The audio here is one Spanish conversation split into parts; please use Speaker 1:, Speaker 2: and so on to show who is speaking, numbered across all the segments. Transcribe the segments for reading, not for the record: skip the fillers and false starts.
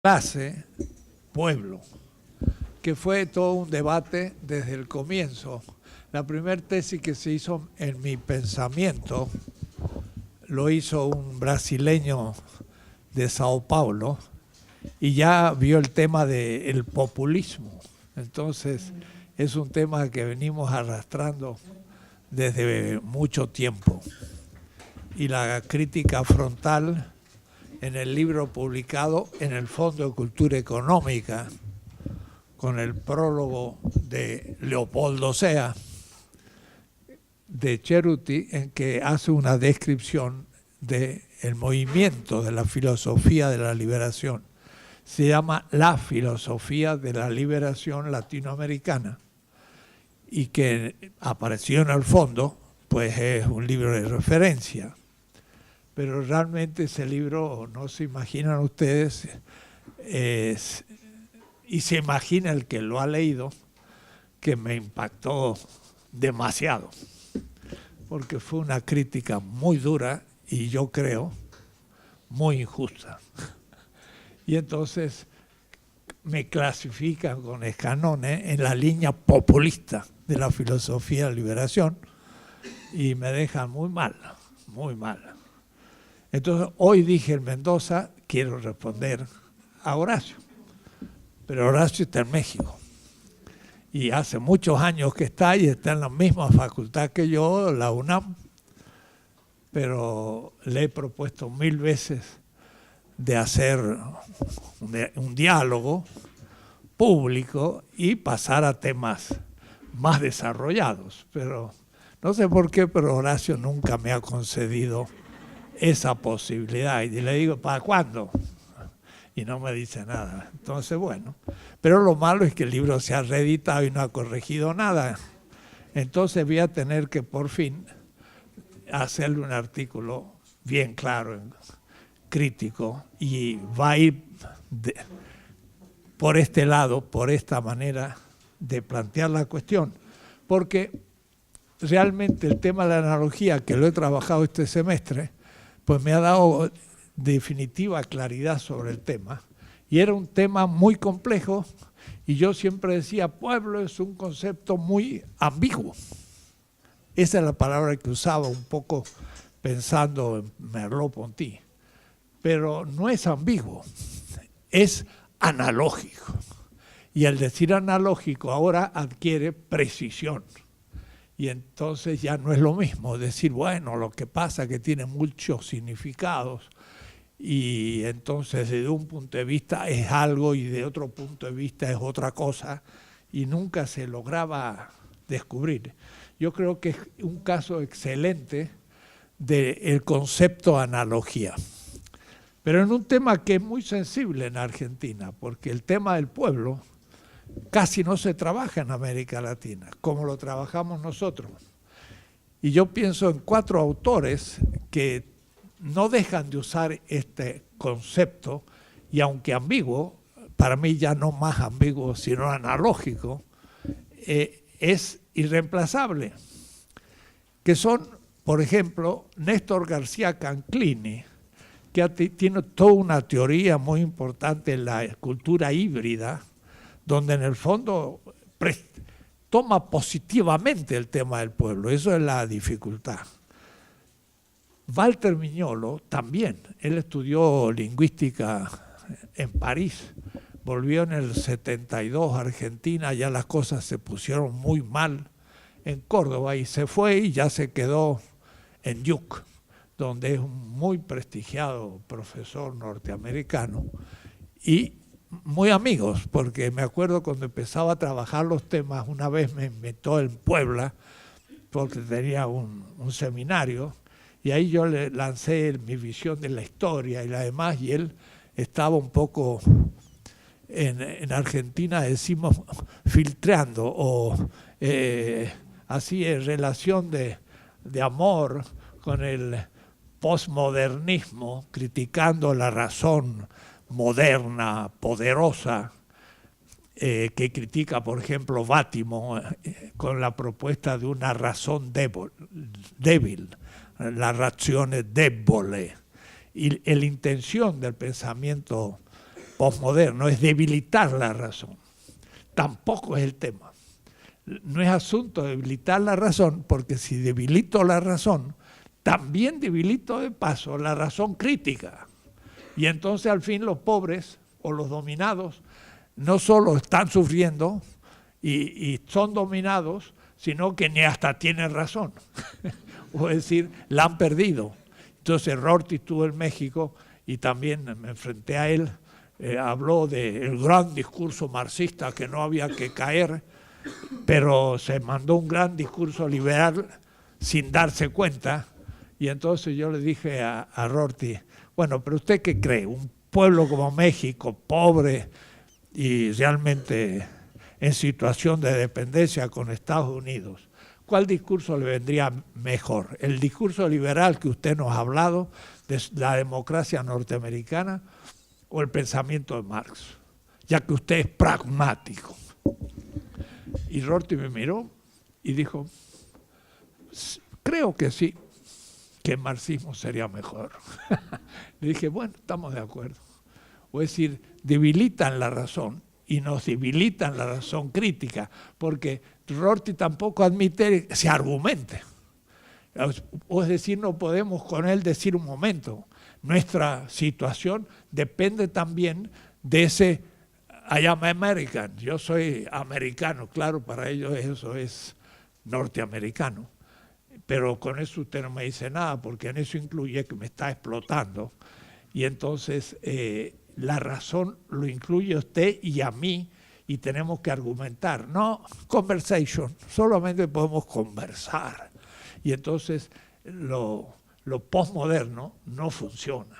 Speaker 1: Clase, pueblo, que fue todo un debate desde el comienzo. La primera tesis que se hizo en mi pensamiento lo hizo un brasileño de Sao Paulo y ya vio el tema del populismo. Entonces es un tema que venimos arrastrando desde mucho tiempo. Y la crítica frontal en el libro publicado en el Fondo de Cultura Económica, con el prólogo de Leopoldo Sea, de Cerruti, en que hace una descripción del movimiento de la filosofía de la liberación. Se llama La filosofía de la liberación latinoamericana y que apareció en el fondo, pues es un libro de referencia. Pero realmente ese libro, no se imaginan ustedes, y se imagina el que lo ha leído, que me impactó demasiado, porque fue una crítica muy dura y yo creo muy injusta. Y entonces me clasifican con escanones en la línea populista de la filosofía de la liberación y me dejan muy mal, muy mal. Entonces hoy dije en Mendoza, quiero responder a Horacio, pero Horacio está en México y hace muchos años que está y está en la misma facultad que yo, la UNAM, pero le he propuesto 1000 veces de hacer un diálogo público y pasar a temas más desarrollados, pero no sé por qué, pero Horacio nunca me ha concedido esa posibilidad y le digo, ¿para cuándo? Y no me dice nada. Entonces, bueno, pero lo malo es que el libro se ha reeditado y no ha corregido nada. Entonces voy a tener que por fin hacerle un artículo bien claro, crítico, y va a ir por este lado, por esta manera de plantear la cuestión, porque realmente el tema de la analogía, que lo he trabajado este semestre, pues me ha dado definitiva claridad sobre el tema, y era un tema muy complejo, y yo siempre decía, pueblo es un concepto muy ambiguo. Esa es la palabra que usaba un poco pensando en Merleau-Ponty, pero no es ambiguo, es analógico, y al decir analógico ahora adquiere precisión. Y entonces ya no es lo mismo decir, bueno, lo que pasa es que tiene muchos significados y entonces desde un punto de vista es algo y de otro punto de vista es otra cosa y nunca se lograba descubrir. Yo creo que es un caso excelente del concepto analogía. Pero en un tema que es muy sensible en Argentina, porque el tema del pueblo casi no se trabaja en América Latina, como lo trabajamos nosotros. Y yo pienso en 4 autores que no dejan de usar este concepto, y aunque ambiguo, para mí ya no más ambiguo, sino analógico, es irreemplazable. Que son, por ejemplo, Néstor García Canclini, que tiene toda una teoría muy importante en la cultura híbrida, donde en el fondo toma positivamente el tema del pueblo. Eso es la dificultad. Walter Miñolo también, él estudió lingüística en París, volvió en el 72 a Argentina, ya las cosas se pusieron muy mal en Córdoba y se fue y ya se quedó en Duke, donde es un muy prestigiado profesor norteamericano y muy amigos, porque me acuerdo cuando empezaba a trabajar los temas, una vez me invitó en Puebla, porque tenía un seminario, y ahí yo le lancé mi visión de la historia y la demás, y él estaba un poco, en Argentina decimos, filtrando, o así en relación de amor con el posmodernismo, criticando la razón moderna, poderosa, que critica, por ejemplo, Bátimo, con la propuesta de una razón débil, la razón débole. Y la intención del pensamiento posmoderno es debilitar la razón. Tampoco es el tema. No es asunto de debilitar la razón, porque si debilito la razón, también debilito de paso la razón crítica. Y entonces al fin los pobres o los dominados no solo están sufriendo y son dominados, sino que ni hasta tienen razón. O es decir, la han perdido. Entonces Rorty estuvo en México y también me enfrenté a él, habló del gran discurso marxista que no había que caer, pero se mandó un gran discurso liberal sin darse cuenta. Y entonces yo le dije a Rorty, bueno, pero ¿usted qué cree? Un pueblo como México, pobre y realmente en situación de dependencia con Estados Unidos, ¿cuál discurso le vendría mejor? ¿El discurso liberal que usted nos ha hablado de la democracia norteamericana o el pensamiento de Marx? Ya que usted es pragmático. Y Rorty me miró y dijo, creo que sí, que el marxismo sería mejor. Le dije, bueno, estamos de acuerdo. O es decir, debilitan la razón y nos debilitan la razón crítica, porque Rorty tampoco admite que se argumente. O es decir, no podemos con él decir un momento, nuestra situación depende también de ese I am American, yo soy americano, claro, para ellos eso es norteamericano, pero con eso usted no me dice nada, porque en eso incluye que me está explotando, y entonces la razón lo incluye a usted y a mí, y tenemos que argumentar, no conversation, solamente podemos conversar, y entonces lo postmoderno no funciona.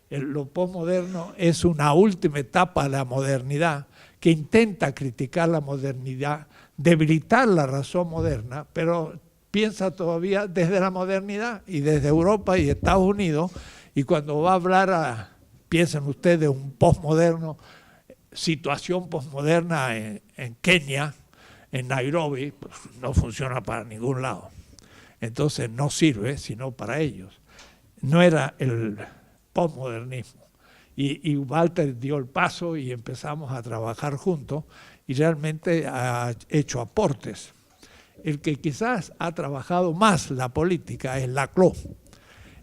Speaker 1: Lo postmoderno es una última etapa de la modernidad que intenta criticar la modernidad, debilitar la razón moderna, pero piensa todavía desde la modernidad y desde Europa y Estados Unidos, y cuando va a hablar, piensen ustedes, un postmoderno, situación postmoderna en Kenia, en Nairobi, pues no funciona para ningún lado. Entonces no sirve sino para ellos. No era el postmodernismo. Y Walter dio el paso y empezamos a trabajar juntos y realmente ha hecho aportes. El que quizás ha trabajado más la política es Laclau,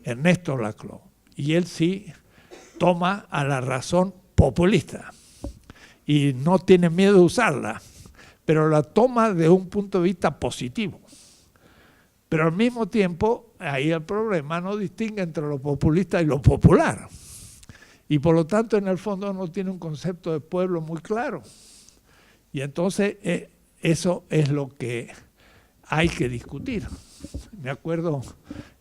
Speaker 1: Ernesto Laclau. Y él sí toma a la razón populista y no tiene miedo de usarla, pero la toma de un punto de vista positivo. Pero al mismo tiempo, ahí el problema no distingue entre lo populista y lo popular. Y por lo tanto, en el fondo no tiene un concepto de pueblo muy claro. Y entonces, eso es lo que hay que discutir. Me acuerdo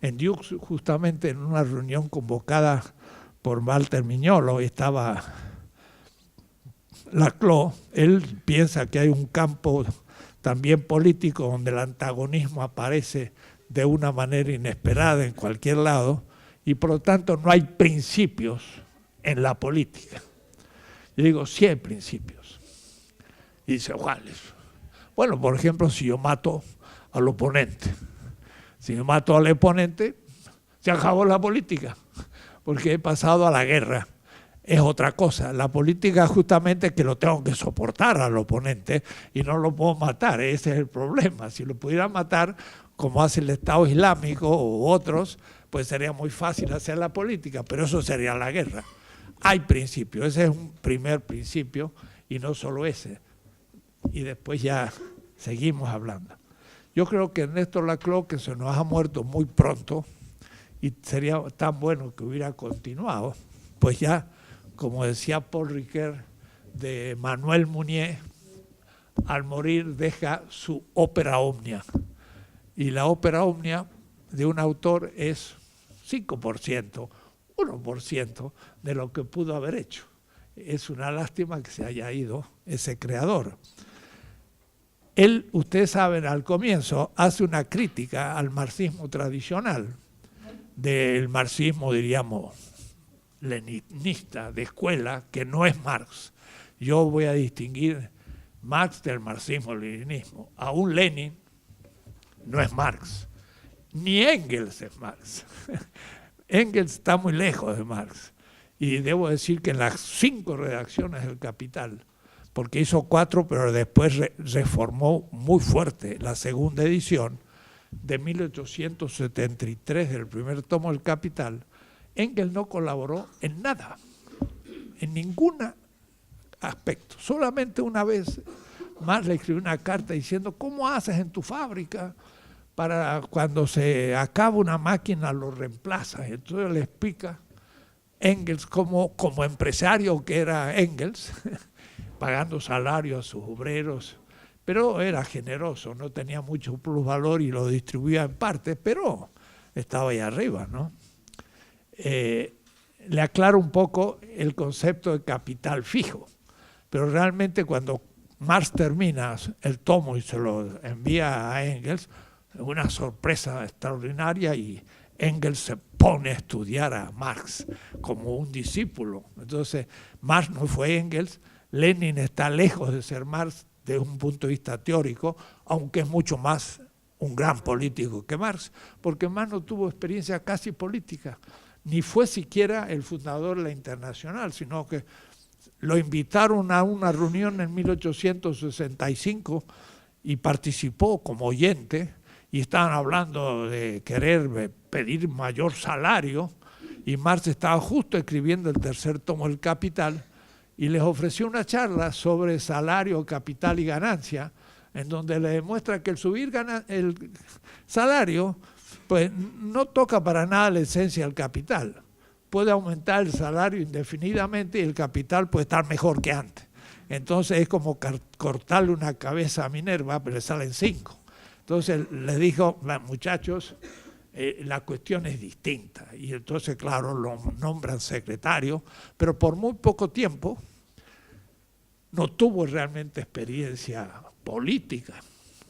Speaker 1: en Dux, justamente en una reunión convocada por Walter Miñolo, estaba Laclau. Él piensa que hay un campo también político donde el antagonismo aparece de una manera inesperada en cualquier lado y por lo tanto no hay principios en la política. Yo digo, sí hay principios. Y dice, ¿cuáles? Bueno, por ejemplo, si yo mato al oponente, si yo mato al oponente, se acabó la política, porque he pasado a la guerra. Es otra cosa. La política justamente es que lo tengo que soportar al oponente y no lo puedo matar. Ese es el problema. Si lo pudiera matar, como hace el Estado Islámico u otros, pues sería muy fácil hacer la política, pero eso sería la guerra. Hay principios, ese es un primer principio y no solo ese. Y después ya seguimos hablando. Yo creo que Ernesto Laclau, que se nos ha muerto muy pronto, y sería tan bueno que hubiera continuado, pues ya, como decía Paul Ricoeur de Manuel Munier, al morir deja su ópera omnia. Y la ópera omnia de un autor es 5%, 1% de lo que pudo haber hecho. Es una lástima que se haya ido ese creador. Él, ustedes saben, al comienzo hace una crítica al marxismo tradicional, del marxismo, diríamos, leninista, de escuela, que no es Marx. Yo voy a distinguir Marx del marxismo-leninismo. Aún Lenin no es Marx, ni Engels es Marx. Engels está muy lejos de Marx. Y debo decir que en las 5 redacciones del Capital, porque hizo 4, pero después reformó muy fuerte la segunda edición de 1873 del primer tomo del Capital, Engels no colaboró en nada, en ningún aspecto. Solamente una vez Marx le escribió una carta diciendo: ¿cómo haces en tu fábrica para cuando se acaba una máquina lo reemplazas? Entonces le explica Engels como empresario que era Engels, pagando salario a sus obreros, pero era generoso, no tenía mucho plusvalor y lo distribuía en parte, pero estaba ahí arriba, ¿no? Le aclaro un poco el concepto de capital fijo, pero realmente cuando Marx termina el tomo y se lo envía a Engels, una sorpresa extraordinaria, y Engels se pone a estudiar a Marx como un discípulo. Entonces, Marx no fue Engels, Lenin está lejos de ser Marx desde un punto de vista teórico, aunque es mucho más un gran político que Marx, porque Marx no tuvo experiencia casi política, ni fue siquiera el fundador de la Internacional, sino que lo invitaron a una reunión en 1865 y participó como oyente, y estaban hablando de querer pedir mayor salario, y Marx estaba justo escribiendo el tercer tomo del Capital, y les ofreció una charla sobre salario, capital y ganancia, en donde le demuestra que el subir el salario pues no toca para nada la esencia del capital. Puede aumentar el salario indefinidamente y el capital puede estar mejor que antes. Entonces es como cortarle una cabeza a Minerva, pero le salen 5. Entonces le dijo: muchachos, la cuestión es distinta. Y entonces, claro, lo nombran secretario, pero por muy poco tiempo no tuvo realmente experiencia política,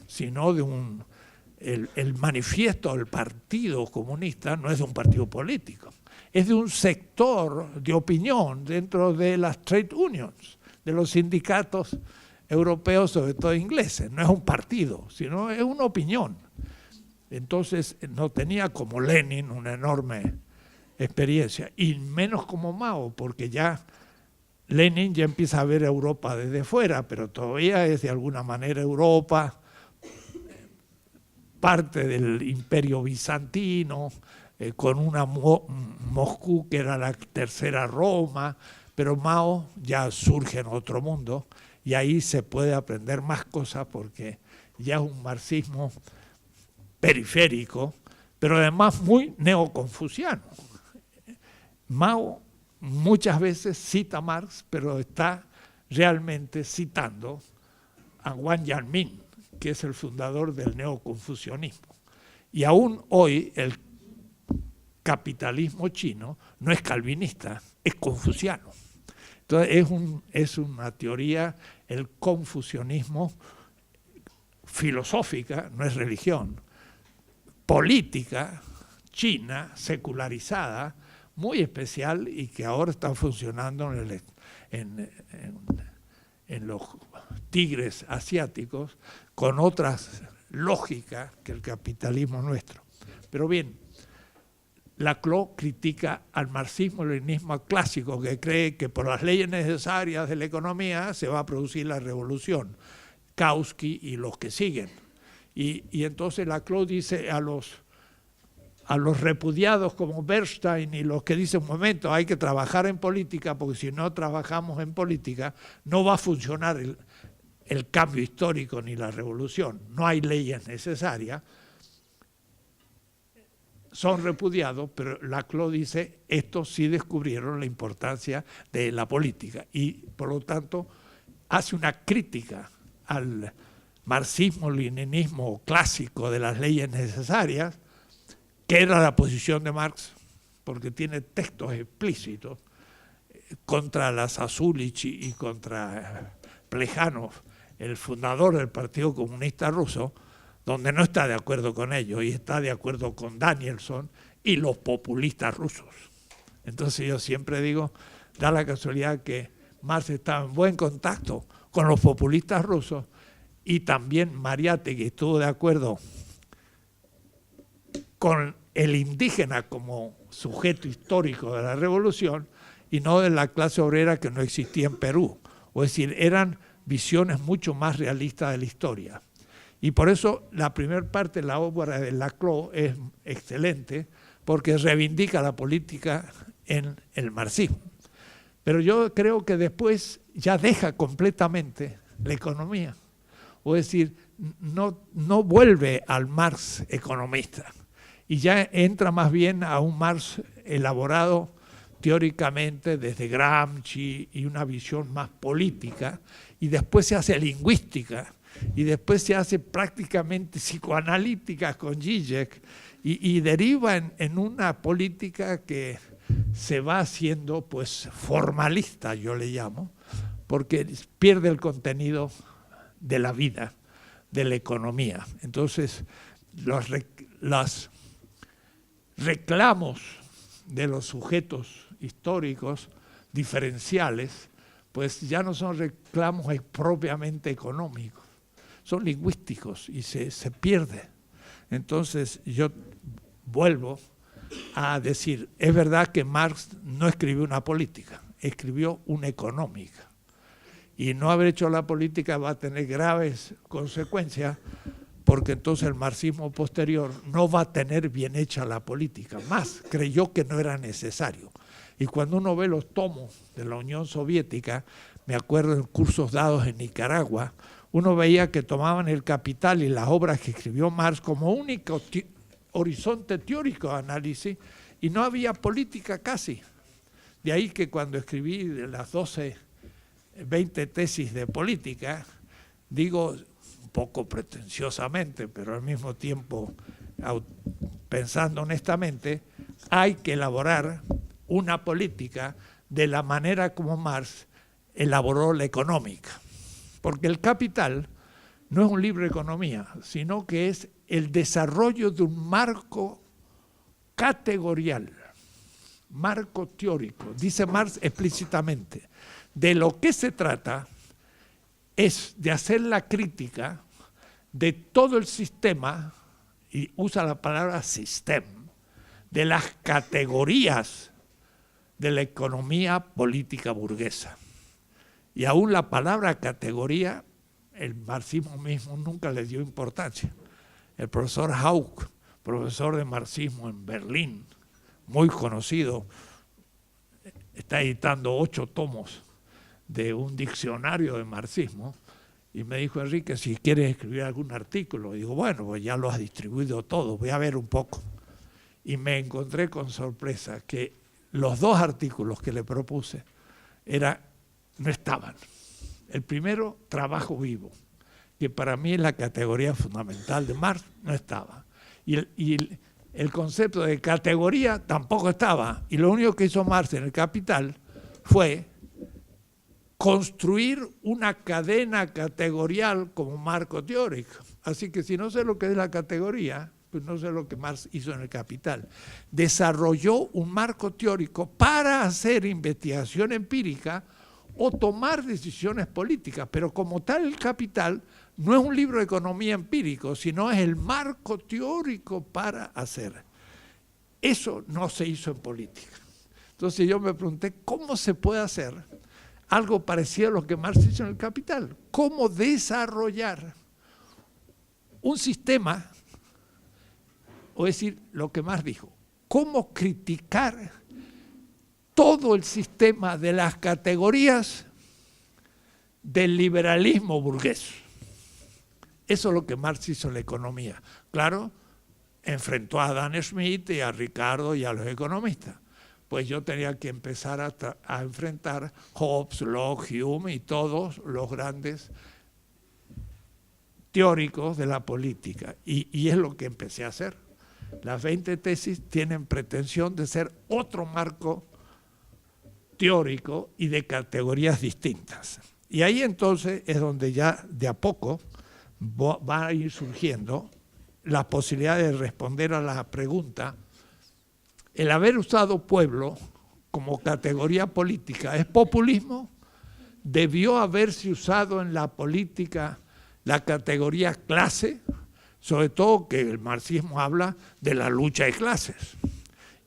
Speaker 1: sino de el manifiesto del Partido Comunista no es de un partido político, es de un sector de opinión dentro de las trade unions, de los sindicatos europeos, sobre todo ingleses. No es un partido, sino es una opinión. Entonces no tenía como Lenin una enorme experiencia, y menos como Mao, porque ya Lenin ya empieza a ver Europa desde fuera, pero todavía es de alguna manera Europa, parte del imperio bizantino, con una Moscú que era la tercera Roma, pero Mao ya surge en otro mundo, y ahí se puede aprender más cosas porque ya es un marxismo periférico, pero además muy neoconfuciano. Mao muchas veces cita a Marx, pero está realmente citando a Wang Yanmin, que es el fundador del neoconfucianismo. Y aún hoy el capitalismo chino no es calvinista, es confuciano. Entonces es una teoría, el confucianismo, filosófica, no es religión, política, china, secularizada, muy especial, y que ahora está funcionando en los tigres asiáticos con otras lógicas que el capitalismo nuestro. Pero bien, Laclau critica al marxismo-leninismo clásico, que cree que por las leyes necesarias de la economía se va a producir la revolución, Kautsky y los que siguen. Y entonces Laclau dice a los repudiados como Bernstein y los que dicen: un momento, hay que trabajar en política, porque si no trabajamos en política no va a funcionar el cambio histórico ni la revolución, no hay leyes necesarias. Son repudiados, pero Laclau dice: estos sí descubrieron la importancia de la política, y por lo tanto hace una crítica al marxismo-leninismo clásico de las leyes necesarias, que era la posición de Marx, porque tiene textos explícitos contra Lassasulич y contra Plejánov, el fundador del Partido Comunista Ruso, donde no está de acuerdo con ellos y está de acuerdo con Danielson y los populistas rusos. Entonces yo siempre digo, da la casualidad que Marx estaba en buen contacto con los populistas rusos, y también Mariátegui estuvo de acuerdo con el indígena como sujeto histórico de la revolución, y no de la clase obrera que no existía en Perú. Es decir, eran visiones mucho más realistas de la historia. Y por eso la primera parte de la obra de Laclau es excelente, porque reivindica la política en el marxismo. Pero yo creo que después ya deja completamente la economía. Es decir, no vuelve al Marx economista y ya entra más bien a un Marx elaborado teóricamente desde Gramsci y una visión más política, y después se hace lingüística, y después se hace prácticamente psicoanalítica con Zizek, y deriva en una política que se va haciendo pues formalista, yo le llamo, porque pierde el contenido de la vida, de la economía. Entonces, los reclamos de los sujetos históricos diferenciales, pues ya no son reclamos propiamente económicos, son lingüísticos y se pierde. Entonces yo vuelvo a decir, es verdad que Marx no escribió una política, escribió una económica. Y no haber hecho la política va a tener graves consecuencias, porque entonces el marxismo posterior no va a tener bien hecha la política. Más, creyó que no era necesario. Y cuando uno ve los tomos de la Unión Soviética, me acuerdo en cursos dados en Nicaragua, uno veía que tomaban el Capital y las obras que escribió Marx como único horizonte teórico de análisis, y no había política casi. De ahí que cuando escribí de las 20 tesis de política, digo un poco pretenciosamente, pero al mismo tiempo pensando honestamente, hay que elaborar una política de la manera como Marx elaboró la económica. Porque el Capital no es un libro de economía, sino que es el desarrollo de un marco categorial, marco teórico. Dice Marx explícitamente, de lo que se trata es de hacer la crítica de todo el sistema, y usa la palabra sistema, de las categorías de la economía política burguesa. Y aún la palabra categoría, el marxismo mismo nunca le dio importancia. El profesor Hauck, profesor de marxismo en Berlín, muy conocido, está editando 8 tomos de un diccionario de marxismo, y me dijo, Enrique, si quieres escribir algún artículo. Y digo, bueno, pues ya lo has distribuido todo, voy a ver un poco. Y me encontré con sorpresa que los 2 artículos que le propuse no estaban. El primero, trabajo vivo, que para mí es la categoría fundamental de Marx, no estaba. Y el concepto de categoría tampoco estaba. Y lo único que hizo Marx en el Capital fue construir una cadena categorial como marco teórico. Así que si no sé lo que es la categoría, pues no sé lo que Marx hizo en el Capital. Desarrolló un marco teórico para hacer investigación empírica o tomar decisiones políticas, pero como tal el Capital no es un libro de economía empírico, sino es el marco teórico para hacer. Eso no se hizo en política. Entonces yo me pregunté, ¿cómo se puede hacer algo parecido a lo que Marx hizo en el Capital? ¿Cómo desarrollar un sistema, o decir, lo que Marx dijo, cómo criticar todo el sistema de las categorías del liberalismo burgués? Eso es lo que Marx hizo en la economía. Claro, enfrentó a Adam Smith y a Ricardo y a los economistas. Pues yo tenía que empezar a enfrentar Hobbes, Locke, Hume y todos los grandes teóricos de la política. Y es lo que empecé a hacer. Las 20 tesis tienen pretensión de ser otro marco teórico y de categorías distintas. Y ahí entonces es donde ya de a poco va a ir surgiendo la posibilidad de responder a la pregunta: el haber usado pueblo como categoría política, ¿es populismo? ¿Debió haberse usado en la política la categoría clase? Sobre todo que el marxismo habla de la lucha de clases.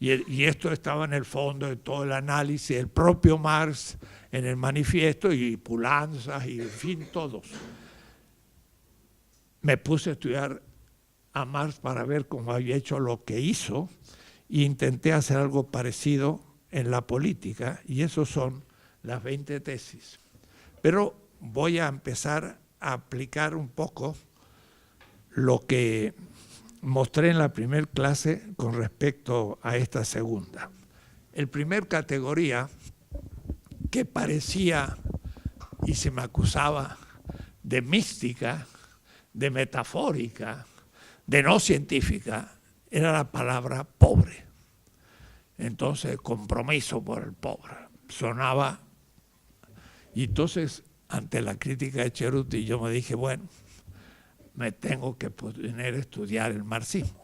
Speaker 1: Y esto estaba en el fondo de todo el análisis, el propio Marx en el manifiesto y Pulanzas y en fin, todos. Me puse a estudiar a Marx para ver cómo había hecho lo que hizo e intenté hacer algo parecido en la política, y eso son las 20 tesis. Pero voy a empezar a aplicar un poco lo que mostré en la primera clase con respecto a esta segunda. El primer categoría que parecía y se me acusaba de mística, de metafórica, de no científica, era la palabra pobre. Entonces, compromiso por el pobre. Sonaba. Y entonces, ante la crítica de Cerutti, yo me dije, bueno, me tengo que poner a estudiar el marxismo.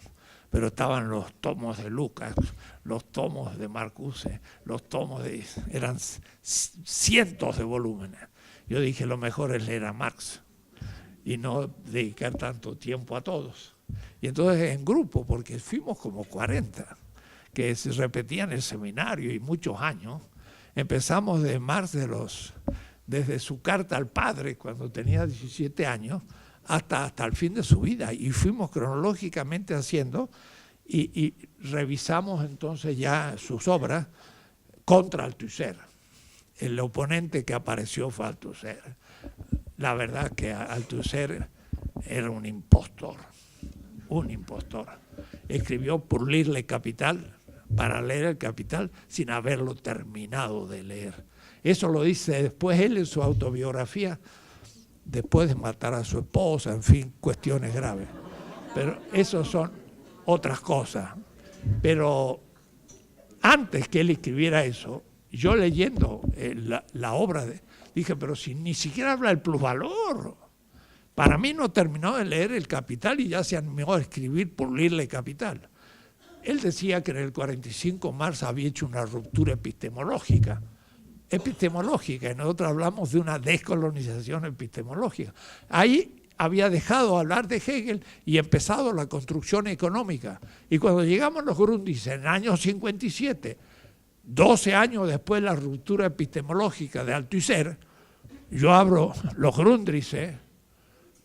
Speaker 1: Pero estaban los tomos de Lucas, los tomos de Marcuse, los tomos de... eran cientos de volúmenes. Yo dije, lo mejor es leer a Marx y no dedicar tanto tiempo a todos. Y entonces en grupo, porque fuimos como 40, que se repetían el seminario y muchos años, empezamos de Marx desde su carta al padre cuando tenía 17 años, hasta el fin de su vida, y fuimos cronológicamente haciendo y revisamos entonces ya sus obras contra Althusser. El oponente que apareció fue Althusser. La verdad que Althusser era un impostor. Escribió Pulir le Capital para leer el Capital sin haberlo terminado de leer. Eso lo dice después él en su autobiografía, después de matar a su esposa, en fin, cuestiones graves. Pero eso son otras cosas. Pero antes que él escribiera eso, yo leyendo la obra, dije, pero si ni siquiera habla del plusvalor. Para mí no terminó de leer el Capital y ya se animó a escribir Pulirle Capital. Él decía que en el 45 Marx había hecho una ruptura epistemológica, y nosotros hablamos de una descolonización epistemológica. Ahí había dejado de hablar de Hegel y empezado la construcción económica. Y cuando llegamos a los Grundrisse en el año 57, 12 años después de la ruptura epistemológica de Althusser, yo abro los Grundrisse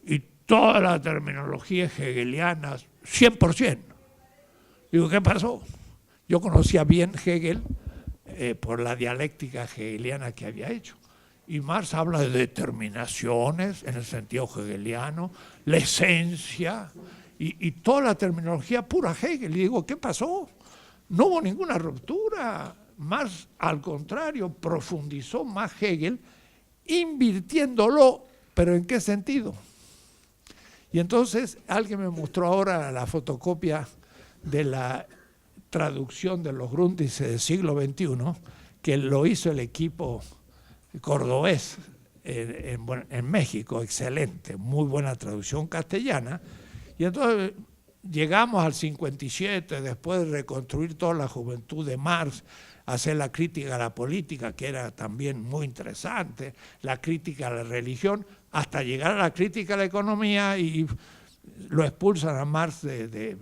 Speaker 1: y toda la terminología hegeliana, 100%. Digo, ¿qué pasó? Yo conocía bien Hegel por la dialéctica hegeliana que había hecho. Y Marx habla de determinaciones en el sentido hegeliano, la esencia y toda la terminología pura Hegel. Y digo, ¿qué pasó? No hubo ninguna ruptura. Marx, al contrario, profundizó más Hegel, invirtiéndolo, pero ¿en qué sentido? Y entonces alguien me mostró ahora la fotocopia de la traducción de los Grundrisse del siglo XXI, que lo hizo el equipo cordobés en México, excelente, muy buena traducción castellana. Y entonces llegamos al 57, después de reconstruir toda la juventud de Marx, hacer la crítica a la política, que era también muy interesante, la crítica a la religión, hasta llegar a la crítica a la economía, y lo expulsan a Marx de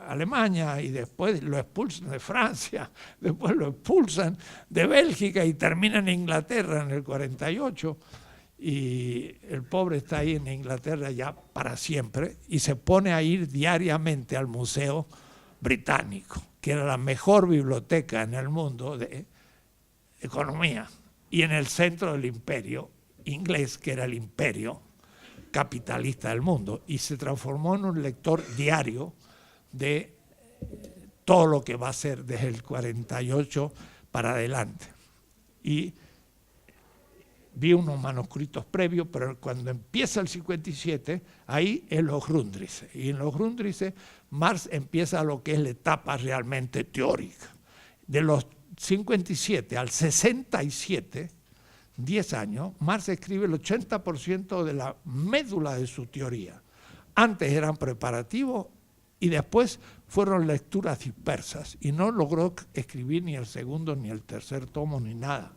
Speaker 1: Alemania y después lo expulsan de Francia, después lo expulsan de Bélgica y termina en Inglaterra en el 48, y el pobre está ahí en Inglaterra ya para siempre y se pone a ir diariamente al Museo Británico, que era la mejor biblioteca en el mundo de economía, y en el centro del imperio inglés, que era el imperio capitalista del mundo, y se transformó en un lector diario de todo lo que va a ser desde el 48 para adelante. Y vi unos manuscritos previos, pero cuando empieza el 57, ahí en los Grundrisse. Y en los Grundrisse, Marx empieza lo que es la etapa realmente teórica. De los 57 al 67, 10 años, Marx escribe el 80% de la médula de su teoría. Antes eran preparativos y después fueron lecturas dispersas y no logró escribir ni el segundo ni el tercer tomo ni nada.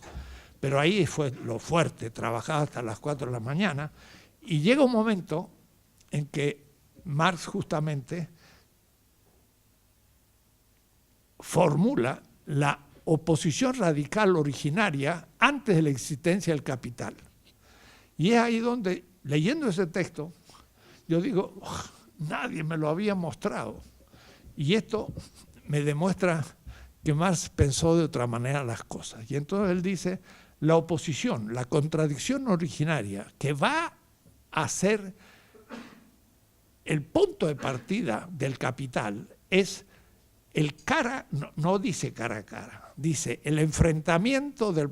Speaker 1: Pero ahí fue lo fuerte, trabajaba hasta las 4 de la mañana, y llega un momento en que Marx justamente formula la oposición radical originaria antes de la existencia del capital. Y es ahí donde, leyendo ese texto, yo digo, nadie me lo había mostrado. Y esto me demuestra que Marx pensó de otra manera las cosas. Y entonces él dice, la oposición, la contradicción originaria, que va a ser el punto de partida del capital, es el no dice cara a cara, dice el enfrentamiento del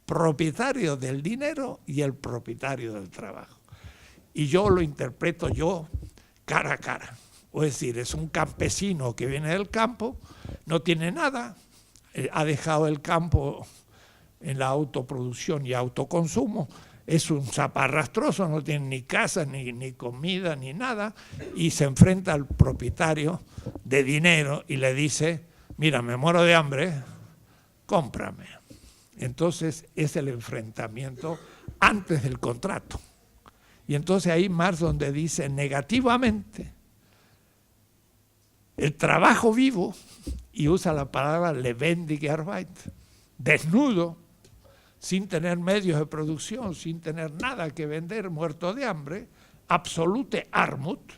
Speaker 1: propietario del dinero y el propietario del trabajo. Y yo lo interpreto cara a cara. Es decir, es un campesino que viene del campo, no tiene nada, ha dejado el campo en la autoproducción y autoconsumo, es un zaparrastroso, no tiene ni casa, ni comida, ni nada, y se enfrenta al propietario de dinero y le dice, mira, me muero de hambre, cómprame. Entonces es el enfrentamiento antes del contrato. Y entonces ahí Marx donde dice negativamente el trabajo vivo, y usa la palabra lebendige Arbeit, desnudo, sin tener medios de producción, sin tener nada que vender, muerto de hambre, absolute Armut,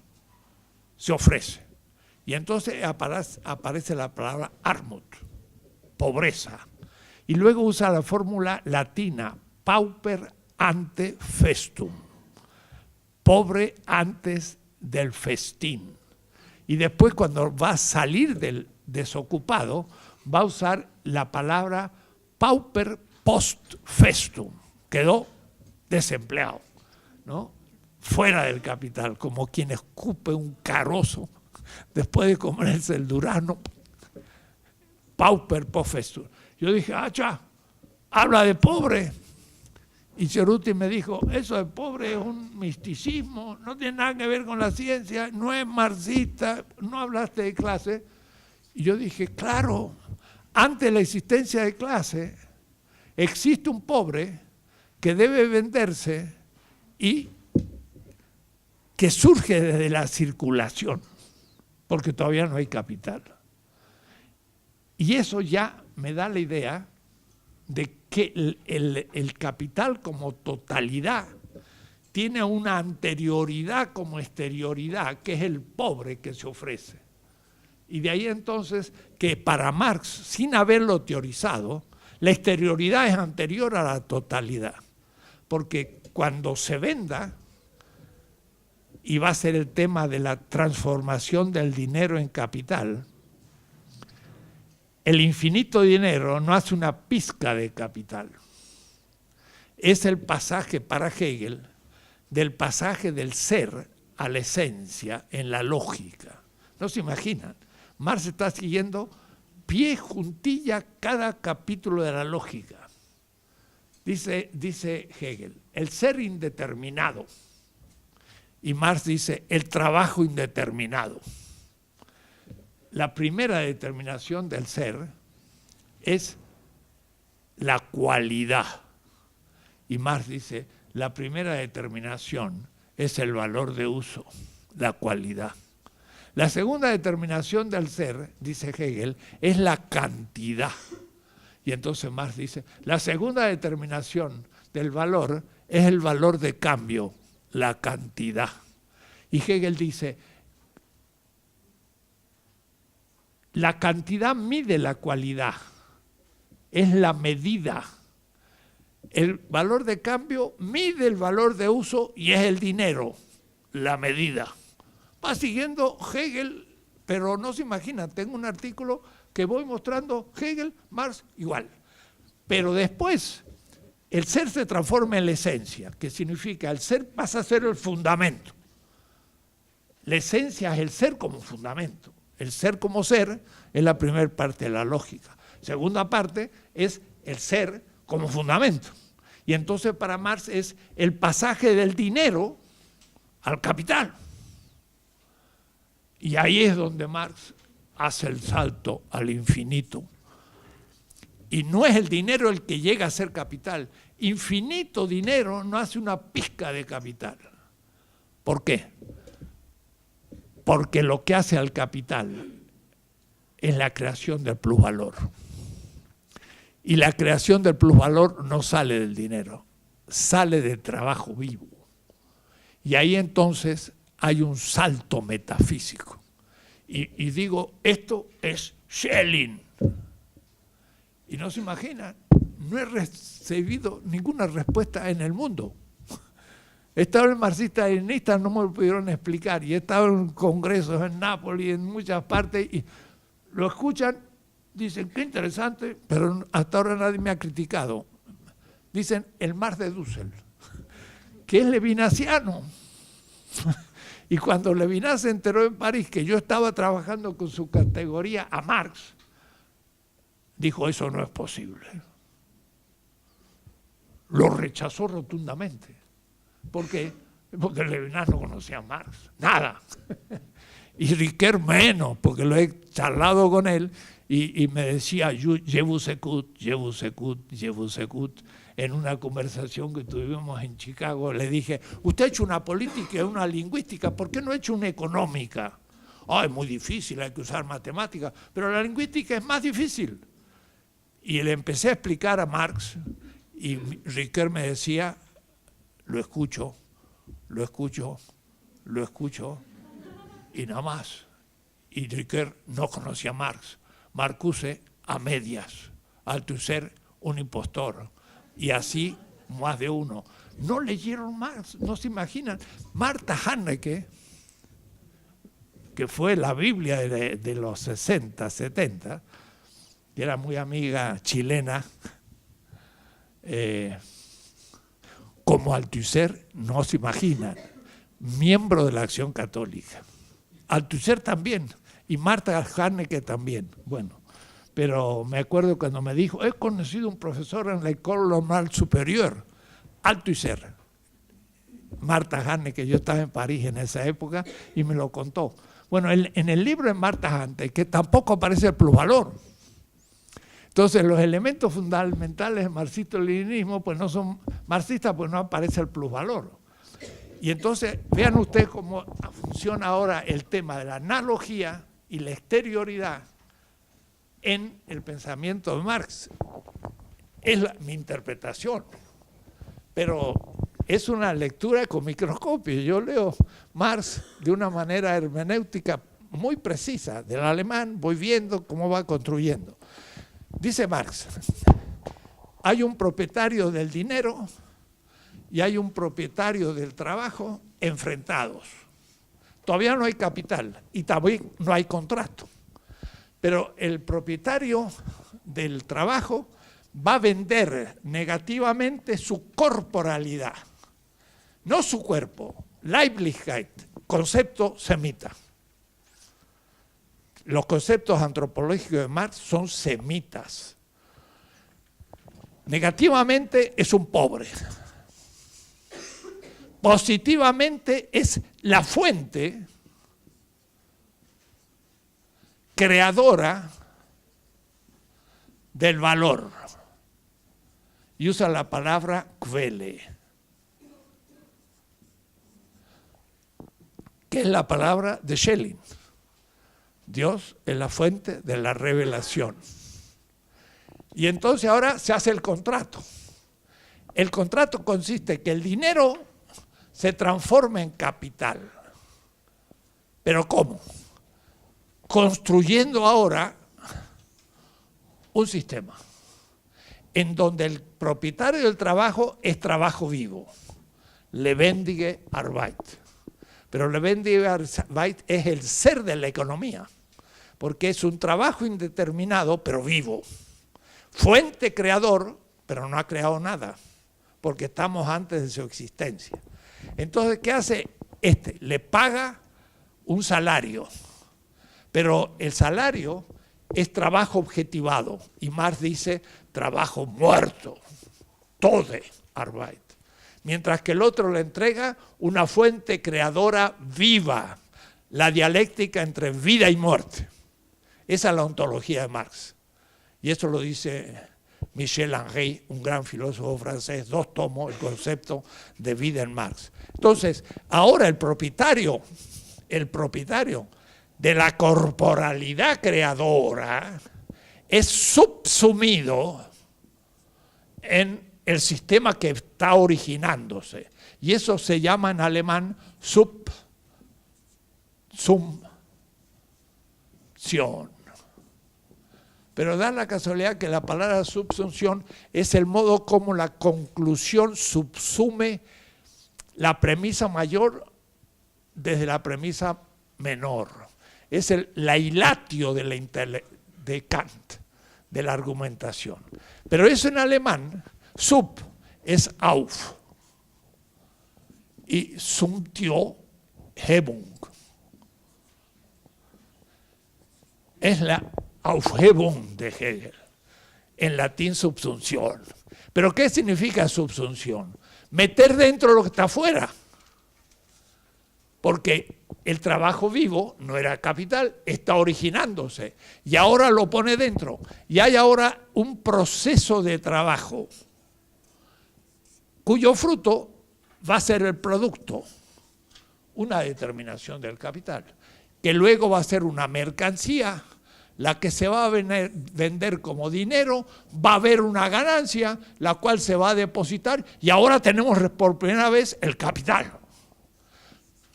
Speaker 1: se ofrece. Y entonces aparece la palabra Armut, pobreza. Y luego usa la fórmula latina, pauper ante festum, pobre antes del festín. Y después cuando va a salir del desocupado, va a usar la palabra pauper post festum, quedó desempleado, ¿no? Fuera del capital, como quien escupe un carozo después de comerse el durazno, pauper post festum. Yo dije, habla de pobre. Y Cerruti me dijo, eso de pobre es un misticismo, no tiene nada que ver con la ciencia, no es marxista, no hablaste de clase. Y yo dije, claro, antes de la existencia de clase, existe un pobre que debe venderse y que surge desde la circulación, porque todavía no hay capital. Y eso ya me da la idea de que el capital como totalidad tiene una anterioridad como exterioridad, que es el pobre que se ofrece. Y de ahí entonces que para Marx, sin haberlo teorizado, la exterioridad es anterior a la totalidad. Porque cuando se venda, y va a ser el tema de la transformación del dinero en capital, el infinito dinero no hace una pizca de capital. Es el pasaje para Hegel del pasaje del ser a la esencia en la lógica. No se imaginan. Marx está siguiendo pie juntilla cada capítulo de la lógica. Dice Hegel, el ser indeterminado. Y Marx dice, el trabajo indeterminado. La primera determinación del ser es la cualidad. Y Marx dice, la primera determinación es el valor de uso, la cualidad. La segunda determinación del ser, dice Hegel, es la cantidad. Y entonces Marx dice, la segunda determinación del valor es el valor de cambio, la cantidad. Y Hegel dice, la cantidad mide la cualidad, es la medida. El valor de cambio mide el valor de uso y es el dinero, la medida. Va siguiendo Hegel, pero no se imagina, tengo un artículo que voy mostrando Hegel, Marx, igual. Pero después el ser se transforma en la esencia, que significa el ser pasa a ser el fundamento. La esencia es el ser como fundamento. El ser como ser es la primera parte de la lógica. Segunda parte es el ser como fundamento. Y entonces para Marx es el pasaje del dinero al capital. Y ahí es donde Marx hace el salto al infinito. Y no es el dinero el que llega a ser capital. Infinito dinero no hace una pizca de capital. ¿Por qué? Porque lo que hace al capital es la creación del plusvalor. Y la creación del plusvalor no sale del dinero, sale del trabajo vivo. Y ahí entonces hay un salto metafísico. Y digo, esto es Schelling. Y no se imaginan, no he recibido ninguna respuesta en el mundo. He estado en marxistas-leninistas, no me lo pudieron explicar. Y he estado en congresos en Nápoles, en muchas partes, y lo escuchan, dicen, qué interesante, pero hasta ahora nadie me ha criticado. Dicen, el Marx de Dussel, que es levinasiano. Y cuando Levinas se enteró en París que yo estaba trabajando con su categoría a Marx, dijo, eso no es posible. Lo rechazó rotundamente. ¿Por qué? Porque Levinas no conocía a Marx, nada. Y Riquet menos, porque lo he charlado con él y me decía, je vous écoute, je vous écoute, je vous écoute. En una conversación que tuvimos en Chicago, le dije, usted ha hecho una política y una lingüística, ¿por qué no ha hecho una económica? Oh, es muy difícil, hay que usar matemáticas, pero la lingüística es más difícil. Y le empecé a explicar a Marx y Riquet me decía, lo escucho, lo escucho, lo escucho y nada más. Y Riquet no conocía a Marx. Marcuse a medias, Althusser un impostor. Y así más de uno. No leyeron Marx, no se imaginan. Martha Hanneke, que fue la Biblia de los 60, 70, que era muy amiga chilena, como Althusser, no se imaginan, miembro de la Acción Católica. Althusser también, y Martha Hanneke también. Bueno, pero me acuerdo cuando me dijo, he conocido un profesor en la École Normale Supérieure, Althusser, Martha Hanneke, yo estaba en París en esa época y me lo contó. Bueno, en el libro de Martha Hanneke tampoco aparece el plusvalor. Entonces los elementos fundamentales del marxismo-leninismo pues no son marxistas, pues no aparece el plusvalor. Y entonces vean ustedes cómo funciona ahora el tema de la analogía y la exterioridad en el pensamiento de Marx. Es mi interpretación, pero es una lectura con microscopio. Yo leo Marx de una manera hermenéutica muy precisa. Del alemán voy viendo cómo va construyendo. Dice Marx, hay un propietario del dinero y hay un propietario del trabajo enfrentados. Todavía no hay capital y también no hay contrato. Pero el propietario del trabajo va a vender negativamente su corporalidad, no su cuerpo. Leiblichkeit, concepto semita. Los conceptos antropológicos de Marx son semitas. Negativamente es un pobre. Positivamente es la fuente creadora del valor. Y usa la palabra Quelle, que es la palabra de Schelling. Dios es la fuente de la revelación. Y entonces ahora se hace el contrato. El contrato consiste en que el dinero se transforma en capital. ¿Pero cómo? Construyendo ahora un sistema en donde el propietario del trabajo es trabajo vivo, lebendige Arbeit. Pero lebendige Arbeit es el ser de la economía, porque es un trabajo indeterminado pero vivo, fuente creador, pero no ha creado nada, porque estamos antes de su existencia. Entonces, ¿qué hace este? Le paga un salario. Pero el salario es trabajo objetivado. Y Marx dice trabajo muerto. Tode Arbeit. Mientras que el otro le entrega una fuente creadora viva. La dialéctica entre vida y muerte. Esa es la ontología de Marx. Y eso lo dice Michel Henry, un gran filósofo francés, 2 tomos, el concepto de vida en Marx. Entonces, ahora el propietario de la corporalidad creadora es subsumido en el sistema que está originándose. Y eso se llama en alemán subsumpción. Pero da la casualidad que la palabra subsunción es el modo como la conclusión subsume la premisa mayor desde la premisa menor. Es la hilatio de Kant, de la argumentación. Pero eso en alemán, sub es auf y Sumptio Hebung. Es la Aufhebung de Hegel, en latín subsunción. ¿Pero qué significa subsunción? Meter dentro lo que está afuera. Porque el trabajo vivo no era capital, está originándose y ahora lo pone dentro. Y hay ahora un proceso de trabajo cuyo fruto va a ser el producto, una determinación del capital, que luego va a ser una mercancía, la que se va a vender como dinero, va a haber una ganancia, la cual se va a depositar y ahora tenemos por primera vez el capital.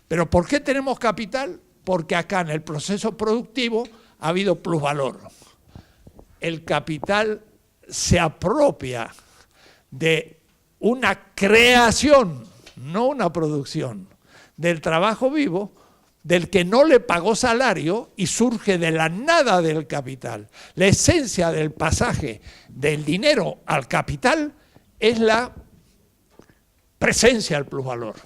Speaker 1: ¿Pero por qué tenemos capital? Porque acá en el proceso productivo ha habido plusvalor. El capital se apropia de una creación, no una producción, del trabajo vivo, del que no le pagó salario y surge de la nada del capital. La esencia del pasaje del dinero al capital es la presencia del plusvalor.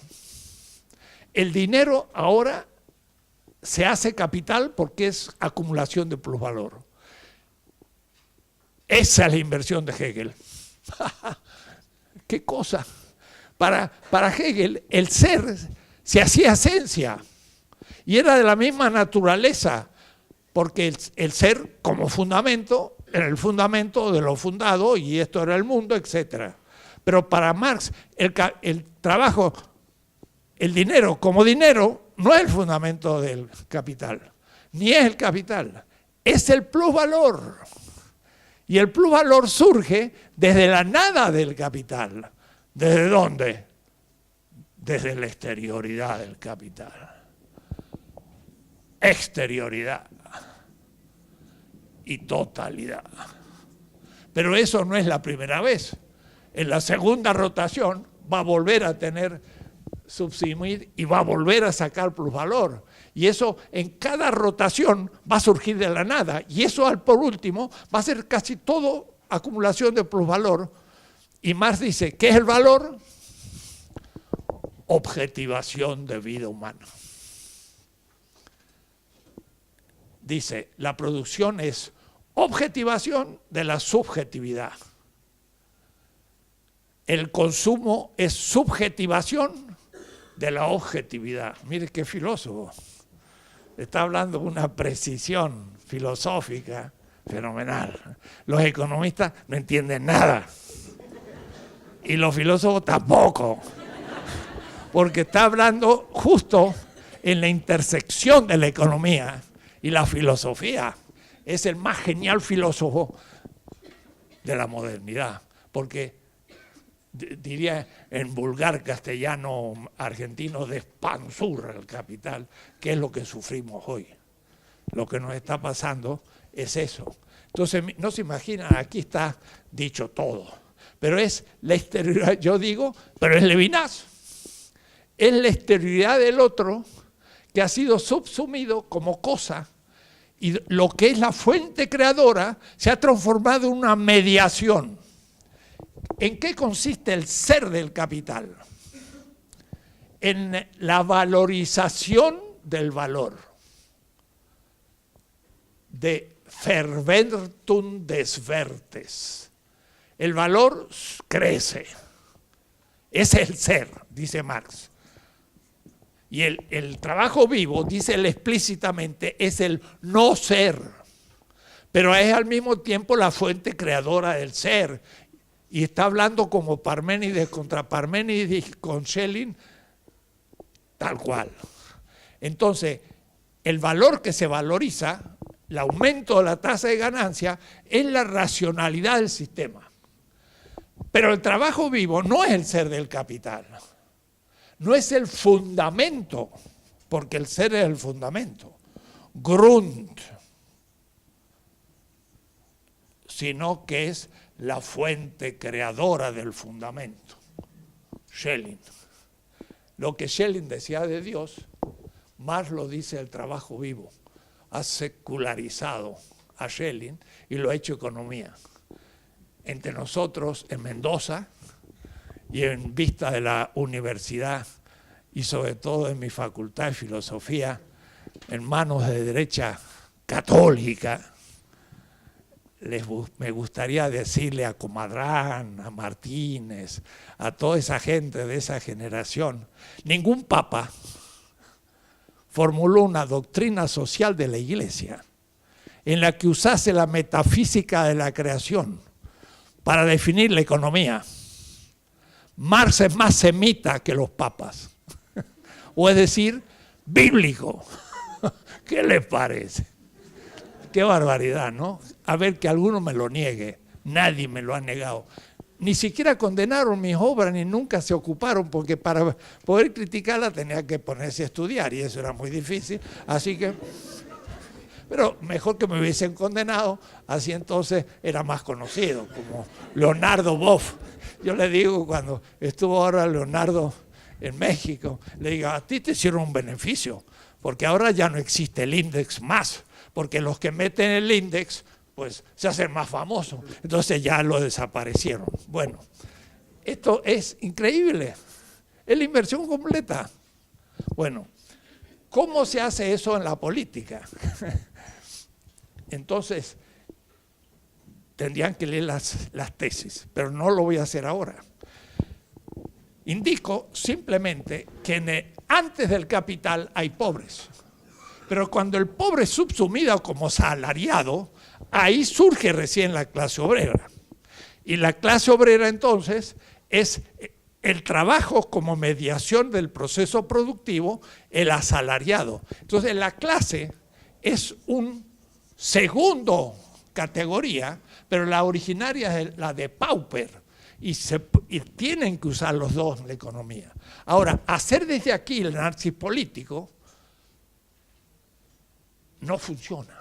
Speaker 1: El dinero ahora se hace capital porque es acumulación de plusvalor. Esa es la inversión de Hegel. ¿Qué cosa? Para Hegel el ser se hacía esencia y era de la misma naturaleza, porque el ser como fundamento era el fundamento de lo fundado y esto era el mundo, etc. Pero para Marx el trabajo, el dinero como dinero no es el fundamento del capital, ni es el capital, es el plusvalor. Y el plusvalor surge desde la nada del capital. ¿Desde dónde? Desde la exterioridad del capital. Exterioridad y totalidad. Pero eso no es la primera vez. En la segunda rotación va a volver a tener subsumir y va a volver a sacar plusvalor. Y eso en cada rotación va a surgir de la nada. Y eso por último va a ser casi todo acumulación de plusvalor. Y Marx dice, ¿qué es el valor? Objetivación de vida humana. Dice, la producción es objetivación de la subjetividad. El consumo es subjetivación de la objetividad. Mire qué filósofo. Está hablando con una precisión filosófica fenomenal. Los economistas no entienden nada. Y los filósofos tampoco. Porque está hablando justo en la intersección de la economía y la filosofía. Es el más genial filósofo de la modernidad. Porque diría en vulgar castellano argentino, despanzurra el capital, que es lo que sufrimos hoy. Lo que nos está pasando es eso. Entonces, no se imaginan, aquí está dicho todo. Pero es la exterioridad, yo digo, pero es Levinas. Es la exterioridad del otro que ha sido subsumido como cosa y lo que es la fuente creadora se ha transformado en una mediación. ¿En qué consiste el ser del capital? En la valorización del valor, de Verwertung des Wertes. El valor crece, es el ser, dice Marx. Y el trabajo vivo, dice él explícitamente, es el no ser, pero es al mismo tiempo la fuente creadora del ser. Y está hablando como Parménides contra Parménides con Schelling, tal cual. Entonces, el valor que se valoriza, el aumento de la tasa de ganancia, es la racionalidad del sistema. Pero el trabajo vivo no es el ser del capital, no es el fundamento, porque el ser es el fundamento, Grund, sino que es la fuente creadora del fundamento. Schelling. Lo que Schelling decía de Dios, Marx lo dice el trabajo vivo. Ha secularizado a Schelling y lo ha hecho economía. Entre nosotros, en Mendoza, y en vista de la universidad, y sobre todo en mi facultad de filosofía, en manos de derecha católica, me gustaría decirle a Comadrán, a Martínez, a toda esa gente de esa generación, ningún papa formuló una doctrina social de la Iglesia en la que usase la metafísica de la creación para definir la economía. Marx es más semita que los papas, o es decir, bíblico. ¿Qué les parece? Qué barbaridad, ¿no? A ver, que alguno me lo niegue. Nadie me lo ha negado. Ni siquiera condenaron mis obras, ni nunca se ocuparon, porque para poder criticarla tenía que ponerse a estudiar, y eso era muy difícil. Así que, pero mejor que me hubiesen condenado, así entonces era más conocido, como Leonardo Boff. Yo le digo, cuando estuvo ahora Leonardo en México, le digo, a ti te hicieron un beneficio, porque ahora ya no existe el índice más, porque los que meten el índice, pues se hacen más famosos, entonces ya lo desaparecieron. Bueno, esto es increíble, es la inversión completa. Bueno, ¿cómo se hace eso en la política? Entonces, tendrían que leer las tesis, pero no lo voy a hacer ahora. Indico simplemente que antes del capital hay pobres, pero cuando el pobre es subsumido como salariado, ahí surge recién la clase obrera. Y la clase obrera entonces es el trabajo como mediación del proceso productivo, el asalariado. Entonces la clase es un segundo categoría, pero la originaria es la de pauper, y tienen que usar los dos en la economía. Ahora, hacer desde aquí el análisis político no funciona,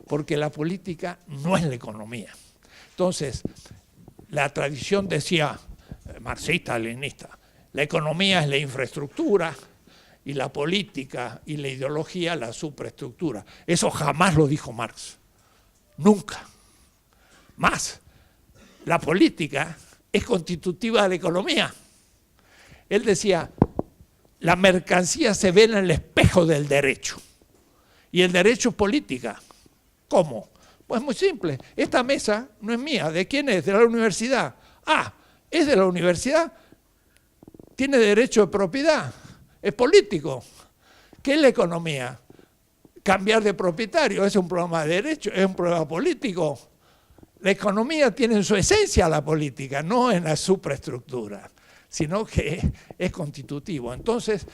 Speaker 1: porque la política no es la economía. Entonces, la tradición decía, marxista, leninista, la economía es la infraestructura y la política y la ideología la superestructura. Eso jamás lo dijo Marx, nunca. Más, la política es constitutiva de la economía. Él decía, la mercancía se ve en el espejo del derecho, y el derecho es política. ¿Cómo? Pues muy simple, esta mesa no es mía, ¿de quién es? De la universidad. Ah, es de la universidad, tiene derecho de propiedad, es político. ¿Qué es la economía? Cambiar de propietario, es un problema de derecho, es un problema político. La economía tiene en su esencia la política, no en la superestructura, sino que es constitutivo. Entonces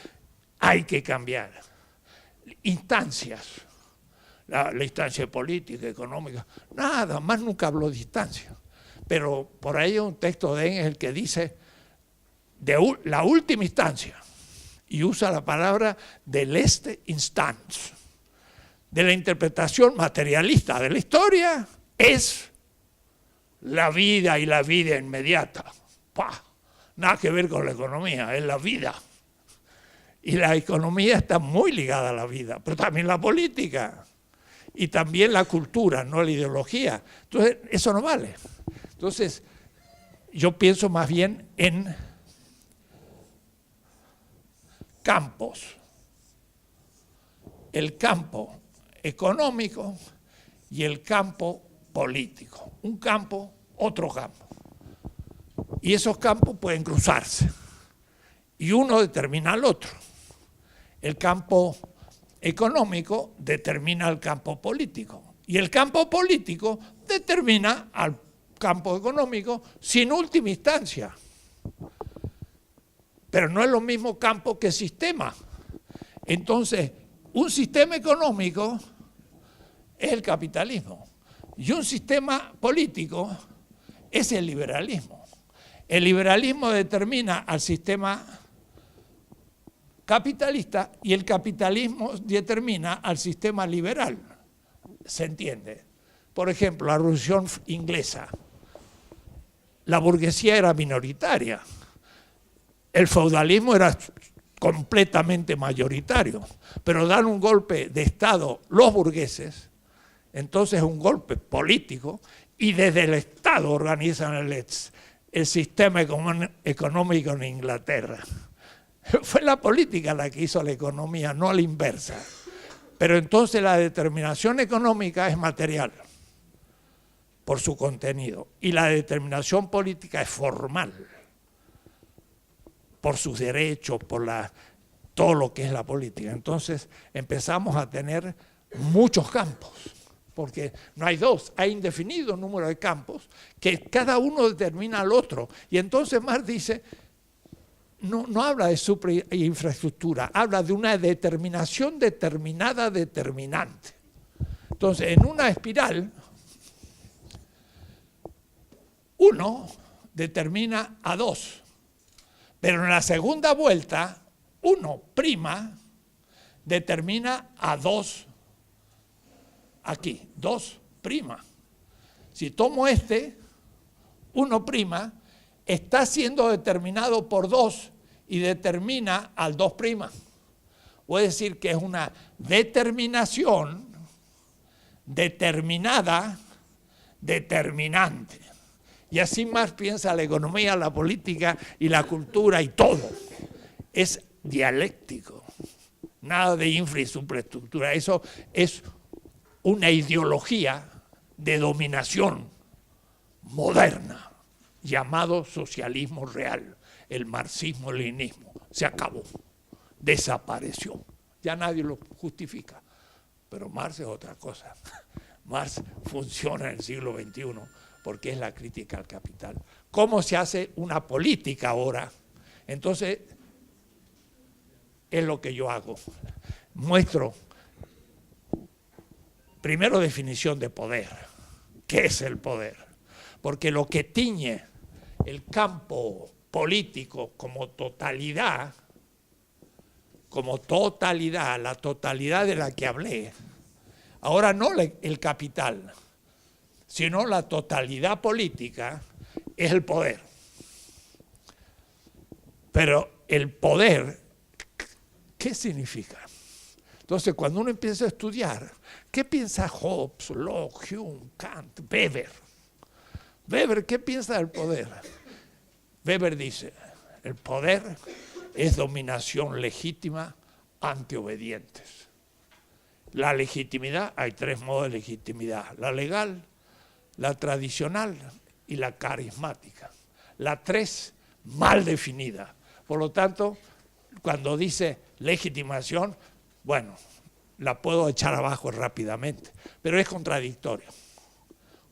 Speaker 1: hay que cambiar. Instancias. La instancia política, económica, nada más, nunca habló de instancia. Pero por ahí hay un texto de Engels que dice de la última instancia, y usa la palabra de letzte Instanz, de la interpretación materialista de la historia, es la vida y la vida inmediata. ¡Pah! Nada que ver con la economía, es la vida. Y la economía está muy ligada a la vida, pero también la política. Y también la cultura, no la ideología. Entonces, eso no vale. Entonces, yo pienso más bien en campos. El campo económico y el campo político. Un campo, otro campo. Y esos campos pueden cruzarse. Y uno determina al otro. El campo económico determina el campo político, y el campo político determina al campo económico sin última instancia. Pero no es lo mismo campo que sistema. Entonces, un sistema económico es el capitalismo y un sistema político es el liberalismo. El liberalismo determina al sistema capitalista y el capitalismo determina al sistema liberal. ¿Se entiende? Por ejemplo, la Revolución Inglesa. La burguesía era minoritaria. El feudalismo era completamente mayoritario. Pero dan un golpe de Estado los burgueses, entonces es un golpe político, y desde el Estado organizan el sistema económico en Inglaterra. Fue la política la que hizo la economía, no la inversa. Pero entonces la determinación económica es material, por su contenido, y la determinación política es formal, por sus derechos, por todo lo que es la política. Entonces empezamos a tener muchos campos, porque no hay dos, hay indefinido número de campos, que cada uno determina al otro. Y entonces Marx dice, no habla de infraestructura, habla de una determinación determinada determinante. Entonces, en una espiral, uno determina a dos, pero en la segunda vuelta, uno prima determina a dos aquí, dos prima. Si tomo uno prima, está siendo determinado por dos y determina al dos prima. Puede decir que es una determinación determinada, determinante. Y así más piensa la economía, la política y la cultura y todo. Es dialéctico, nada de infra y superestructura. Eso es una ideología de dominación moderna, llamado socialismo real, el marxismo-leninismo. Se acabó, desapareció. Ya nadie lo justifica. Pero Marx es otra cosa. Marx funciona en el siglo XXI porque es la crítica al capital. ¿Cómo se hace una política ahora? Entonces, es lo que yo hago. Muestro, primero, definición de poder. ¿Qué es el poder? Porque lo que tiñe el campo político como totalidad, la totalidad de la que hablé, ahora no el capital, sino la totalidad política, es el poder. Pero el poder, ¿qué significa? Entonces, cuando uno empieza a estudiar, ¿qué piensa Hobbes, Locke, Hume, Kant, Weber? Weber, ¿qué piensa del poder? Weber dice, el poder es dominación legítima ante obedientes. La legitimidad, hay tres modos de legitimidad: la legal, la tradicional y la carismática. La tres mal definida. Por lo tanto, cuando dice legitimación, bueno, la puedo echar abajo rápidamente, pero es contradictorio.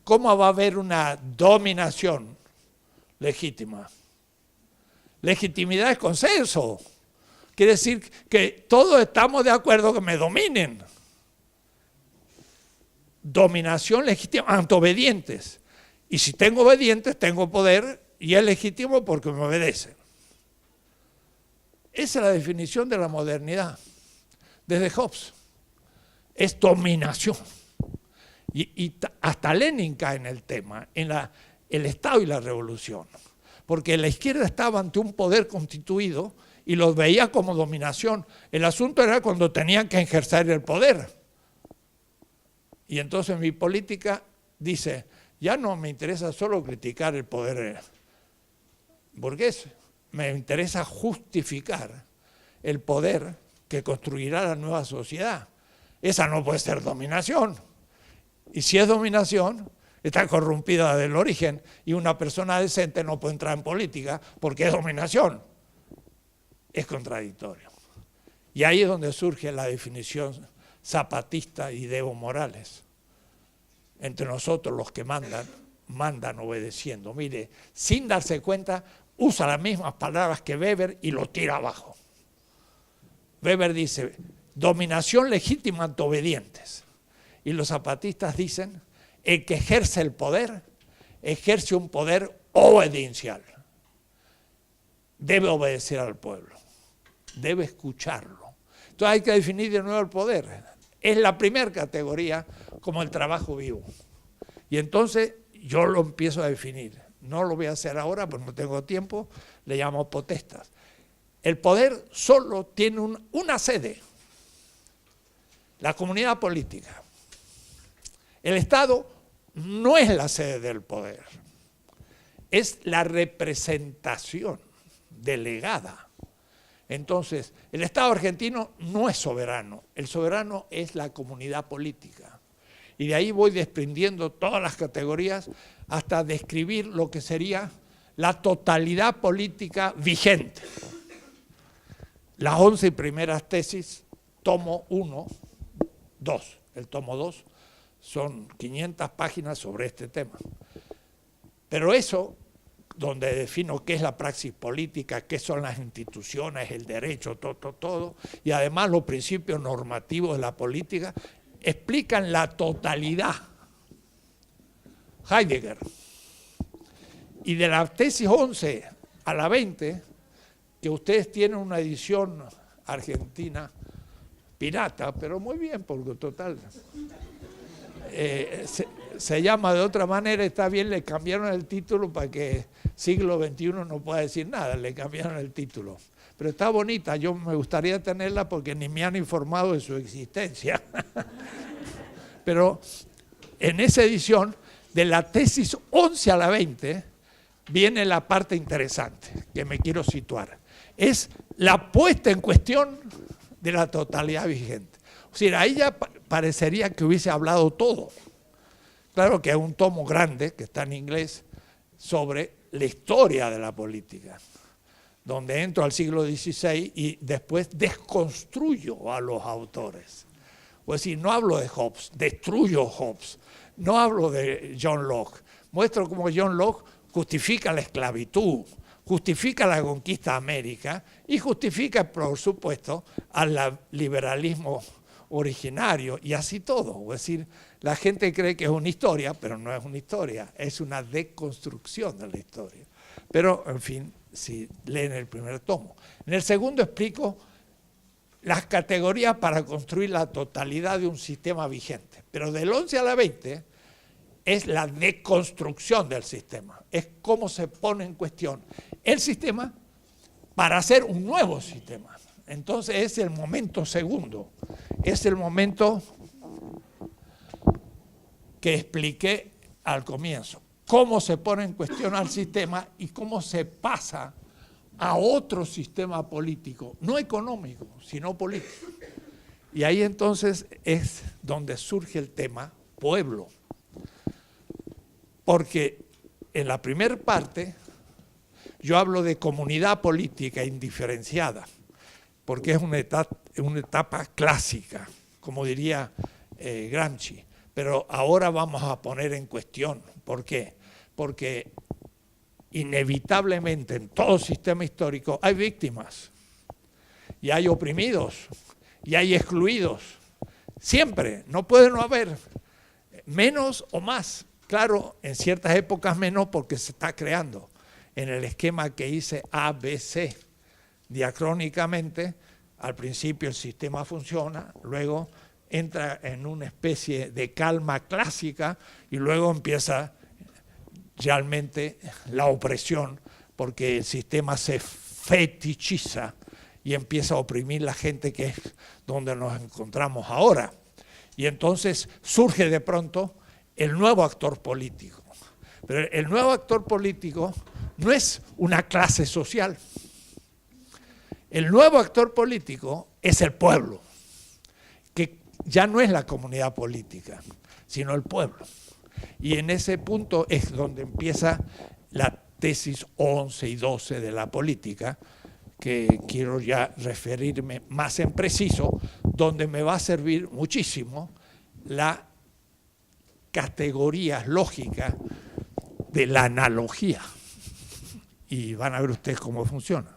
Speaker 1: ¿Cómo va a haber una dominación legítima? Legitimidad es consenso. Quiere decir que todos estamos de acuerdo que me dominen. Dominación legítima ante obedientes. Y si tengo obedientes, tengo poder y es legítimo porque me obedecen. Esa es la definición de la modernidad. Desde Hobbes. Es dominación. Y hasta Lenin cae en el tema, en el Estado y la revolución. Porque la izquierda estaba ante un poder constituido y los veía como dominación. El asunto era cuando tenían que ejercer el poder. Y entonces mi política dice, ya no me interesa solo criticar el poder burgués, me interesa justificar el poder que construirá la nueva sociedad. Esa no puede ser dominación. Y si es dominación, está corrompida del origen y una persona decente no puede entrar en política porque es dominación. Es contradictorio. Y ahí es donde surge la definición zapatista y de Evo Morales. Entre nosotros los que mandan obedeciendo. Mire, sin darse cuenta, usa las mismas palabras que Weber y lo tira abajo. Weber dice, dominación legítima ante obedientes. Y los zapatistas dicen, el que ejerce el poder, ejerce un poder obedidencial. Debe obedecer al pueblo, debe escucharlo. Entonces hay que definir de nuevo el poder. Es la primera categoría como el trabajo vivo. Y entonces yo lo empiezo a definir. No lo voy a hacer ahora porque no tengo tiempo, le llamo potestas. El poder solo tiene una sede, la comunidad política. El Estado no es la sede del poder, es la representación delegada. Entonces, el Estado argentino no es soberano, el soberano es la comunidad política. Y de ahí voy desprendiendo todas las categorías hasta describir lo que sería la totalidad política vigente. Las 11 primeras tesis, tomo 1, 2, el tomo 2, son 500 páginas sobre este tema. Pero eso, donde defino qué es la praxis política, qué son las instituciones, el derecho, todo, y además los principios normativos de la política, explican la totalidad. Heidegger. Y de la tesis 11 a la 20, que ustedes tienen una edición argentina pirata, pero muy bien, porque total, se llama de otra manera, está bien, le cambiaron el título para que siglo XXI no pueda decir nada, le cambiaron el título. Pero está bonita, yo me gustaría tenerla porque ni me han informado de su existencia. Pero en esa edición, de la tesis 11 a la 20, viene la parte interesante que me quiero situar. Es la puesta en cuestión de la totalidad vigente. O sea, ahí ya parecería que hubiese hablado todo. Claro que hay un tomo grande, que está en inglés, sobre la historia de la política, donde entro al siglo XVI y después desconstruyo a los autores. Es decir, no hablo de Hobbes, destruyo Hobbes. No hablo de John Locke. Muestro cómo John Locke justifica la esclavitud, justifica la conquista de América y justifica, por supuesto, al liberalismo originario y así todo. Es decir, la gente cree que es una historia, pero no es una historia, es una deconstrucción de la historia. Pero, en fin, si leen el primer tomo. En el segundo explico las categorías para construir la totalidad de un sistema vigente. Pero del 11 a la 20 es la deconstrucción del sistema, es cómo se pone en cuestión el sistema para hacer un nuevo sistema. Entonces es el momento segundo, es el momento que expliqué al comienzo, cómo se pone en cuestión al sistema y cómo se pasa a otro sistema político, no económico, sino político. Y ahí entonces es donde surge el tema pueblo. Porque en la primera parte yo hablo de comunidad política indiferenciada, porque es una etapa clásica, como diría Gramsci. Pero ahora vamos a poner en cuestión. ¿Por qué? Porque inevitablemente en todo sistema histórico hay víctimas, y hay oprimidos, y hay excluidos. Siempre, no puede no haber, menos o más. Claro, en ciertas épocas menos porque se está creando. En el esquema que hice ABC, diacrónicamente, al principio el sistema funciona, luego entra en una especie de calma clásica y luego empieza realmente la opresión, porque el sistema se fetichiza y empieza a oprimir la gente, que es donde nos encontramos ahora. Y entonces surge de pronto el nuevo actor político. Pero el nuevo actor político no es una clase social. El nuevo actor político es el pueblo, que ya no es la comunidad política, sino el pueblo. Y en ese punto es donde empieza la tesis 11 y 12 de la política, que quiero ya referirme más en preciso, donde me va a servir muchísimo la categoría lógica de la analogía. Y van a ver ustedes cómo funciona.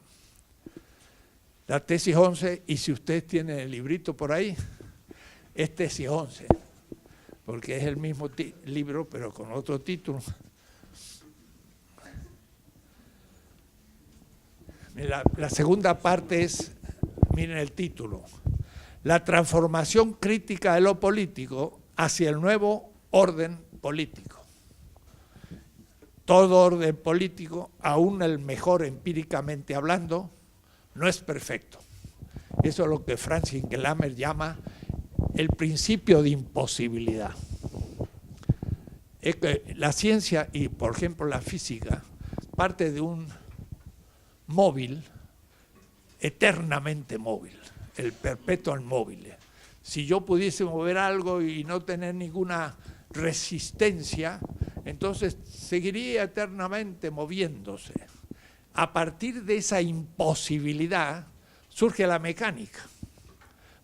Speaker 1: La tesis 11, y si ustedes tienen el librito por ahí, es tesis 11, porque es el mismo libro, pero con otro título. La segunda parte es, miren el título, la transformación crítica de lo político hacia el nuevo orden político. Todo orden político, aún el mejor empíricamente hablando, no es perfecto. Eso es lo que Francis Glamer llama el principio de imposibilidad. Es que la ciencia y, por ejemplo, la física, parte de un móvil, eternamente móvil, el perpetual móvil. Si yo pudiese mover algo y no tener ninguna resistencia, entonces seguiría eternamente moviéndose. A partir de esa imposibilidad surge la mecánica,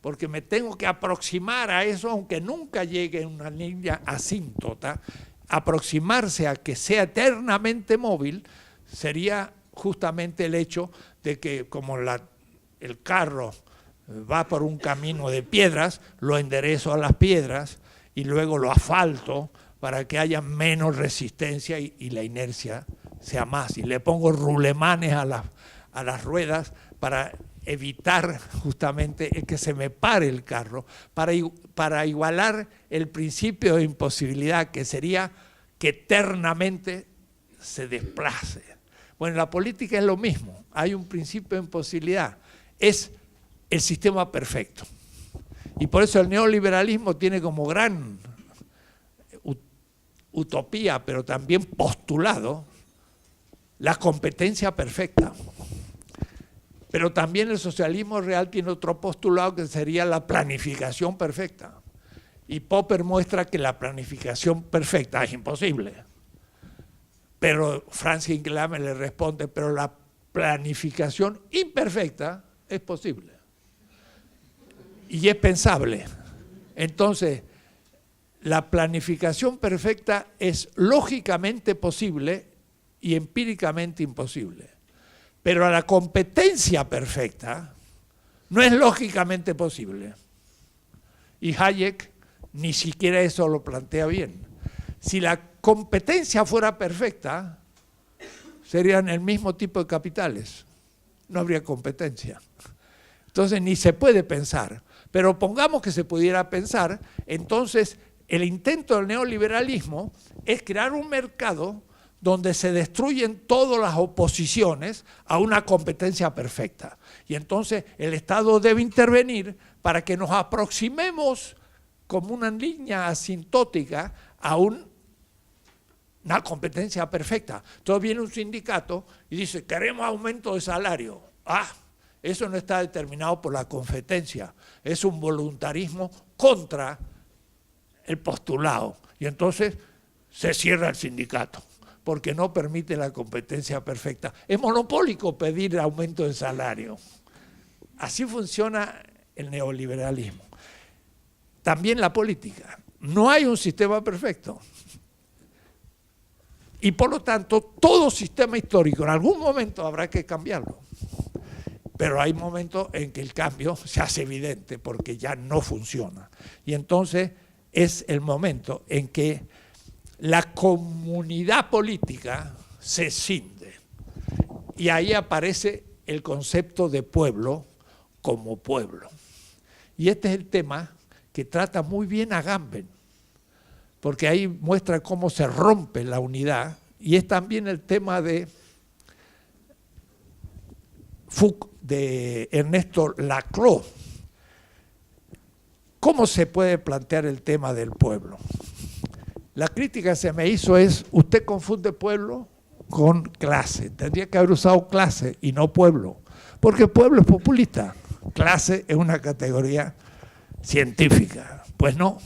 Speaker 1: porque me tengo que aproximar a eso, aunque nunca llegue en una línea asíntota. Aproximarse a que sea eternamente móvil sería justamente el hecho de que como el carro va por un camino de piedras, lo enderezo a las piedras y luego lo asfalto para que haya menos resistencia y la inercia sea más. Y le pongo rulemanes a las ruedas para evitar justamente que se me pare el carro, para igualar el principio de imposibilidad, que sería que eternamente se desplace. Bueno, la política es lo mismo, hay un principio de imposibilidad, es el sistema perfecto. Y por eso el neoliberalismo tiene como gran utopía, pero también postulado, la competencia perfecta. Pero también el socialismo real tiene otro postulado que sería la planificación perfecta. Y Popper muestra que la planificación perfecta es imposible. Pero Francis Glamer le responde, pero la planificación imperfecta es posible. Y es pensable. Entonces, la planificación perfecta es lógicamente posible y empíricamente imposible. Pero la competencia perfecta no es lógicamente posible. Y Hayek ni siquiera eso lo plantea bien. Si la competencia fuera perfecta, serían el mismo tipo de capitales. No habría competencia. Entonces ni se puede pensar. Pero pongamos que se pudiera pensar, entonces el intento del neoliberalismo es crear un mercado donde se destruyen todas las oposiciones a una competencia perfecta. Y entonces el Estado debe intervenir para que nos aproximemos como una línea asintótica a una competencia perfecta. Entonces viene un sindicato y dice, queremos aumento de salario. Eso no está determinado por la competencia, es un voluntarismo contra el postulado. Y entonces se cierra el sindicato, porque no permite la competencia perfecta. Es monopólico pedir aumento de salario. Así funciona el neoliberalismo. También la política. No hay un sistema perfecto. Y por lo tanto, todo sistema histórico en algún momento habrá que cambiarlo. Pero hay momentos en que el cambio se hace evidente porque ya no funciona. Y entonces es el momento en que la comunidad política se escinde. Y ahí aparece el concepto de pueblo como pueblo. Y este es el tema que trata muy bien Agamben, porque ahí muestra cómo se rompe la unidad, y es también el tema de Ernesto Laclau. ¿Cómo se puede plantear el tema del pueblo? La crítica que se me hizo es, usted confunde pueblo con clase. Tendría que haber usado clase y no pueblo, porque pueblo es populista, clase es una categoría científica. Pues no,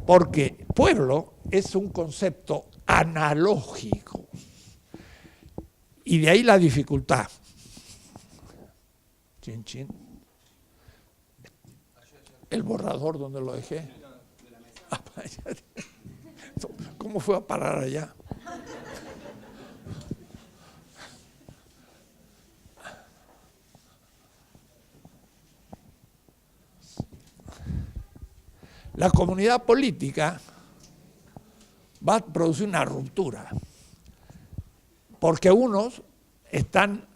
Speaker 1: porque pueblo es un concepto analógico y de ahí la dificultad. Chin, chin. El borrador, ¿dónde lo dejé? ¿Cómo fue a parar allá? la comunidad política va a producir una ruptura, porque unos están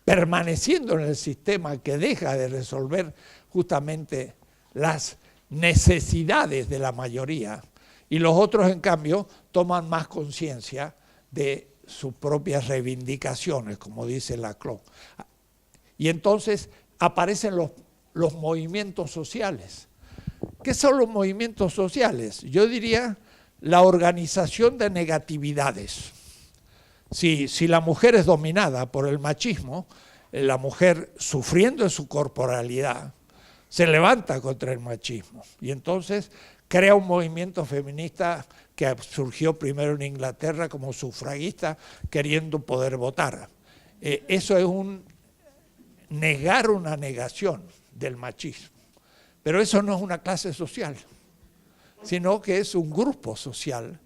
Speaker 1: permaneciendo en el sistema que deja de resolver justamente las necesidades de la mayoría, y los otros, en cambio, toman más conciencia de sus propias reivindicaciones, como dice Laclau. Y entonces aparecen los movimientos sociales. ¿Qué son los movimientos sociales? Yo diría la organización de negatividades. Si la mujer es dominada por el machismo, la mujer, sufriendo en su corporalidad, se levanta contra el machismo y entonces crea un movimiento feminista que surgió primero en Inglaterra como sufragista, queriendo poder votar. Eso es negar una negación del machismo. Pero eso no es una clase social, sino que es un grupo social